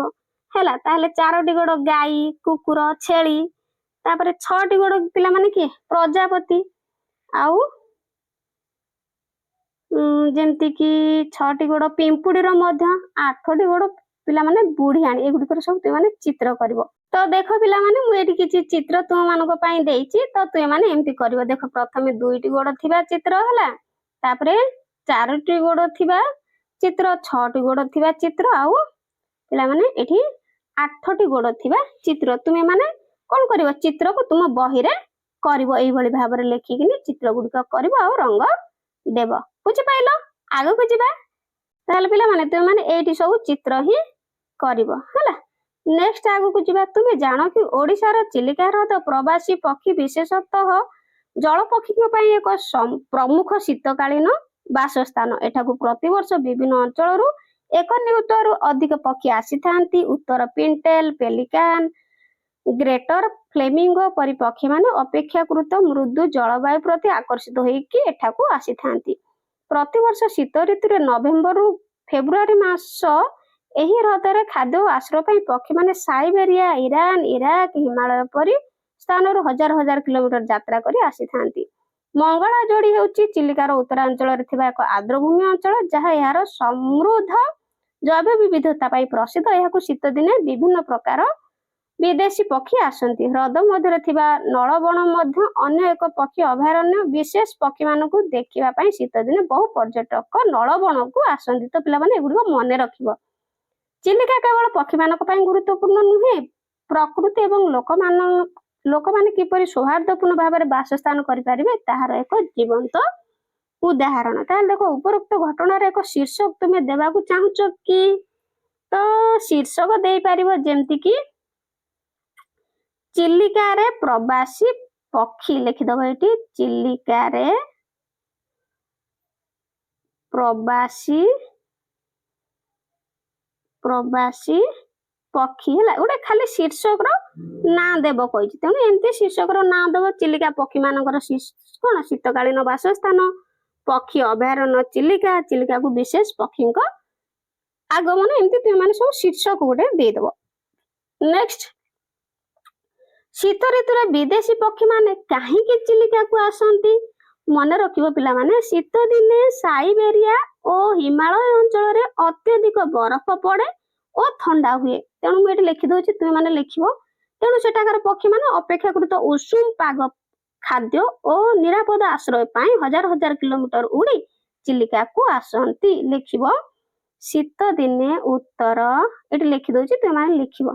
ହେଲା। ତାହେଲେ 4ଟି ଗୋଡ଼ ଗାଈ, କୁକୁର, ଛେଳି। ତାପରେ 6ଟି ଗୋଡ଼ ପିଲାମାନେ କିଏ? ପ୍ରଜାପତି। ଆଉ ଯେମିତିକି 6ଟି ଗୋଡ଼ ପିମ୍ପୁଡ଼ିର ମଧ୍ୟ, 8ଟି ଗୋଡ଼ ପିଲାମାନେ ବୁଢ଼ିଆଣୀ। ଏଗୁଡ଼ିକର ସବୁ ତୁମେମାନେ ଚିତ୍ର କରିବ। ତ ଦେଖ ପିଲାମାନେ, ମୁଁ ଏଠି କିଛି ଚିତ୍ର ତୁମମାନଙ୍କ ପାଇଁ ଦେଇଛି। ତ ତୁମେମାନେ ଏମିତି କରିବ। ଦେଖ, ପ୍ରଥମେ 2ଟି ଗୋଡ଼ ଥିବା ଚିତ୍ର ହେଲା, ତାପରେ 4ଟି ଗୋଡ଼ ଥିବା ଚିତ୍ର, 6ଟି ଗୋଡ଼ ଥିବା ଚିତ୍ର, ଆଉ ପିଲାମାନେ ଏଠି 8ଟି ଗୋଡ଼ ଥିବା ଚିତ୍ର। ତୁମେମାନେ କ'ଣ କରିବ? ଚିତ୍ରକୁ ତୁମ ବହିରେ କରିବ। ଏଇଭଳି ଭାବରେ ଲେଖିକିନି ଚିତ୍ର ଗୁଡ଼ିକ କରିବ ଆଉ ରଙ୍ଗ ଦେବ। ବୁଝିପାରିଲ? ଆଗକୁ ଯିବା। ତାହେଲେ ପିଲାମାନେ ତୁମେମାନେ ଏଇଠି ସବୁ ଚିତ୍ର ହିଁ କରିବ ହେଲା। ନେକ୍ସଟ ଆଗକୁ ଯିବା। ତୁମେ ଜାଣ କି ଓଡ଼ିଶାର ଚିଲିକା ହ୍ରଦ ପ୍ରବାସୀ ପକ୍ଷୀ, ବିଶେଷତଃ ଜଳପକ୍ଷୀଙ୍କ ପାଇଁ ଏକ ପ୍ରମୁଖ ଶୀତକାଳୀନ ବାସସ୍ଥାନ। ଏଠାକୁ ପ୍ରତିବର୍ଷ ବିଭିନ୍ନ ଅଞ୍ଚଳରୁ 1 ନିୟୁତରୁ ଅଧିକ ପକ୍ଷୀ ଆସିଥାନ୍ତି। ଉତ୍ତର ପିଣ୍ଟେଲ, ପେଲିକାନ, ଗ୍ରେଟର ଫ୍ଲେମିଙ୍ଗୋ ପରି ପକ୍ଷୀମାନେ ଅପେକ୍ଷାକୃତ ମୃଦୁ ଜଳବାୟୁ ପ୍ରତି ଆକର୍ଷିତ ହୋଇକି ଏଠାକୁ ଆସିଥାନ୍ତି। ପ୍ରତିବର୍ଷ ଶୀତ ଋତୁରେ ନଭେମ୍ବରରୁ ଫେବୃଆରୀ ମାସ ଏହି ହ୍ରଦରେ ଖାଦ୍ୟ ଓ ଆଶ୍ରୟ ପାଇଁ ପକ୍ଷୀମାନେ ସାଇବେରିଆ, ଇରାନ, ଇରାକ, ହିମାଳୟ ପରି ସ୍ଥାନରୁ ହଜାର ହଜାର କିଲୋମିଟର ଯାତ୍ରା କରି ଆସିଥାନ୍ତି। ମଙ୍ଗଳାଯୋଡ଼ି ହେଉଛି ଚିଲିକାର ଉତ୍ତରାଞ୍ଚଳରେ ଥିବା ଏକ ଆର୍ଦ୍ରଭୂମି ଅଞ୍ଚଳ, ଯାହା ଏହାର ସମୃଦ୍ଧ ଜୈବ ବିବିଧତା ପାଇଁ ପ୍ରସିଦ୍ଧ। ଏହାକୁ ଶୀତ ଦିନେ ବିଭିନ୍ନ ପ୍ରକାର ବିଦେଶୀ ପକ୍ଷୀ ଆସନ୍ତି। ହ୍ରଦ ମଧ୍ୟରେ ଥିବା ନଳବଣ ମଧ୍ୟ ଅନ୍ୟ ଏକ ପକ୍ଷୀ ଅଭୟାରଣ୍ୟ। ବିଶେଷ ପକ୍ଷୀମାନଙ୍କୁ ଦେଖିବା ପାଇଁ ଶୀତ ଦିନେ ବହୁ ପର୍ଯ୍ୟଟକ ନଳବଣକୁ ଆସନ୍ତି। ତ ପିଲାମାନେ ଏଗୁଡ଼ିକ ମନେ ରଖିବ। ଚିଲିକା କେବଳ ପକ୍ଷୀମାନଙ୍କ ପାଇଁ ଗୁରୁତ୍ୱପୂର୍ଣ୍ଣ ନୁହେଁ, ପ୍ରକୃତି ଏବଂ ଲୋକମାନେ କିପରି ସୌହାର୍ଦ୍ଦ୍ୟପୂର୍ଣ୍ଣ ଭାବରେ ବାସସ୍ଥାନ କରିପାରିବେ ତାହାର ଏକ ଜୀବନ୍ତ ଉଦାହରଣ। ତାହେଲେ ଦେଖ, ଉପରୋକ୍ତ ଘଟଣାର ଏକ ଶୀର୍ଷକ ତୁମେ ଦେବାକୁ ଚାହୁଁଛ କି? ତ ଶୀର୍ଷକ ଦେଇପାରିବ, ଯେମିତିକି ଚିଲିକାରେ ପ୍ରବାସୀ ପକ୍ଷୀ ଲେଖିଦବ। ଏଠି ଚିଲିକାରେ ପ୍ରବାସୀ ପକ୍ଷୀ ହେଲା। ଗୋଟେ ଖାଲି ଶୀର୍ଷକର ନାଁ ଦେବ କହିଛି, ତେଣୁ ଏମିତି ଶୀର୍ଷକର ନାଁ ଦେବ। ଚିଲିକା ପକ୍ଷୀମାନଙ୍କର କ'ଣ? ଶୀତକାଳୀନ ବାସସ୍ଥାନ, ପକ୍ଷୀ ଅଭୟାରଣ୍ୟ ଚିଲିକା, ଚିଲିକାକୁ ବିଶେଷ ପକ୍ଷୀଙ୍କ ଆଗମନ, ଏମିତି ତୁମେମାନେ ସବୁ ଶୀର୍ଷକ ଗୋଟେ ଦେଇଦେବ। ନେକ୍ସଟ, ଶୀତ ଋତୁରେ ବିଦେଶୀ ପକ୍ଷୀମାନେ କାହିଁକି ଚିଲିକାକୁ ଆସନ୍ତି? ମନେ ରଖିବ ପିଲାମାନେ, ଶୀତ ଦିନେ ସାଇବେରିଆ ଓ ହିମାଳୟ ଅଞ୍ଚଳରେ ଅତ୍ୟଧିକ ବରଫ ପଡ଼େ ଓ ଥଣ୍ଡା ହୁଏ। ତେଣୁ ମୁଁ ଏଠି ଲେଖିଦେଉଛି, ତୁମେମାନେ ଲେଖିବ। ତେଣୁ ସେଠାକାର ପକ୍ଷୀମାନେ ଅପେକ୍ଷାକୃତ ଉଷୁମ ପାଗ, ଖାଦ୍ୟ ଓ ନିରାପଦ ଆଶ୍ରୟ ପାଇଁ ହଜାର ହଜାର କିଲୋମିଟର ଉଡ଼ି ଚିଲିକାକୁ ଆସନ୍ତି। ଲେଖିବ, ଶୀତ ଦିନେ ଉତ୍ତର, ଏଠି ଲେଖିଦେଉଛି, ତୁମେମାନେ ଲେଖିବ।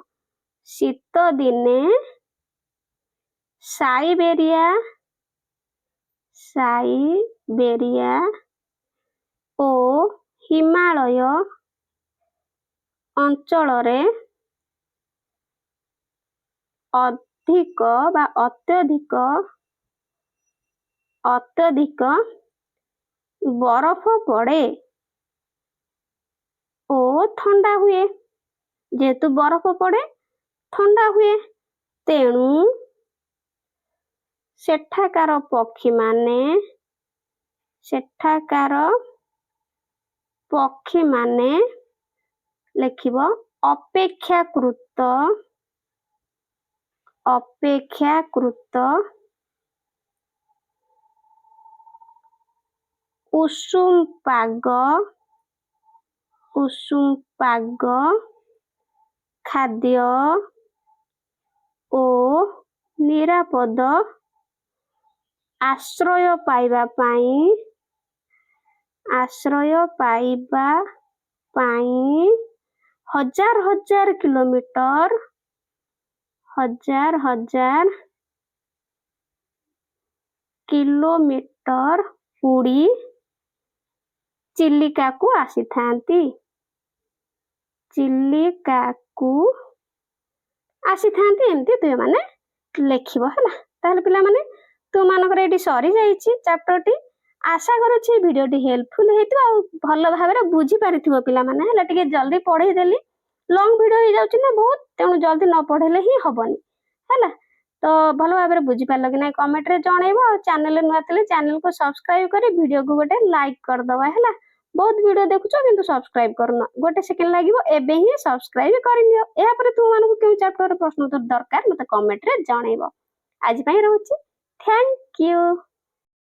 ଶୀତ ଦିନେ ସାଇବେରିଆ ଓ ହିମାଳୟ ଅଞ୍ଚଳରେ ଅଧିକ ବା ଅତ୍ୟଧିକ ବରଫ ପଡ଼େ ଓ ଥଣ୍ଡା ହୁଏ। ଯେହେତୁ ବରଫ ପଡ଼େ, ଥଣ୍ଡା ହୁଏ, ତେଣୁ ସେଠାକାର ପକ୍ଷୀମାନେ ଲେଖିବ ଅପେକ୍ଷାକୃତ ଉଷୁମ ପାଗ ଉଷୁମ ପାଗ ଖାଦ୍ୟ ଓ ନିରାପଦ ଆଶ୍ରୟ ପାଇବା ପାଇଁ ହଜାର କିଲୋମିଟର ଉଡ଼ି ଚିଲିକାକୁ ଆସିଥାନ୍ତି। ଏମିତି ତୁମେମାନେ ଲେଖିବ ହେଲା। ତାହେଲେ ପିଲାମାନେ ତୁମମାନଙ୍କର ଏଇଠି ସରିଯାଇଛି ଚାପ୍ଟରଟି। ଆଶା କରୁଛି ଭିଡ଼ିଓଟି ହେଲ୍ପଫୁଲ୍ ହେଇଥିବ ଆଉ ଭଲ ଭାବରେ ବୁଝିପାରିଥିବ ପିଲାମାନେ ହେଲା। ଟିକେ ଜଲ୍ଦି ପଢ଼େଇ ଦେଲି, ଲଙ୍ଗ ଭିଡ଼ିଓ ହେଇଯାଉଛି ନା ବହୁତ, ତେଣୁ ଜଲ୍ଦି ନ ପଢ଼େଇଲେ ହିଁ ହବନି ହେଲା। ତ ଭଲ ଭାବରେ ବୁଝିପାରିଲ କି ନାହିଁ କମେଣ୍ଟରେ ଜଣେଇବ। ଆଉ ଚ୍ୟାନେଲରେ ନୂଆ ଥିଲେ ଚ୍ୟାନେଲକୁ ସବସ୍କ୍ରାଇବ କରି ଭିଡ଼ିଓକୁ ଗୋଟେ ଲାଇକ୍ କରିଦେବା ହେଲା। ବହୁତ ଭିଡ଼ିଓ ଦେଖୁଛ କିନ୍ତୁ ସବସ୍କ୍ରାଇବ କରୁନ, ଗୋଟେ ସେକେଣ୍ଡ ଲାଗିବ, ଏବେ ହିଁ ସବସ୍କ୍ରାଇବ କରିନିଅ। ଏହାପରେ ତୁମମାନଙ୍କୁ କେଉଁ ଚାପ୍ଟର ପ୍ରଶ୍ନ ଉତ୍ତର ଦରକାର ମୋତେ କମେଣ୍ଟରେ ଜଣେଇବ। ଆଜି ପାଇଁ ରହୁଛି, ଥ୍ୟାଙ୍କ ୟୁ।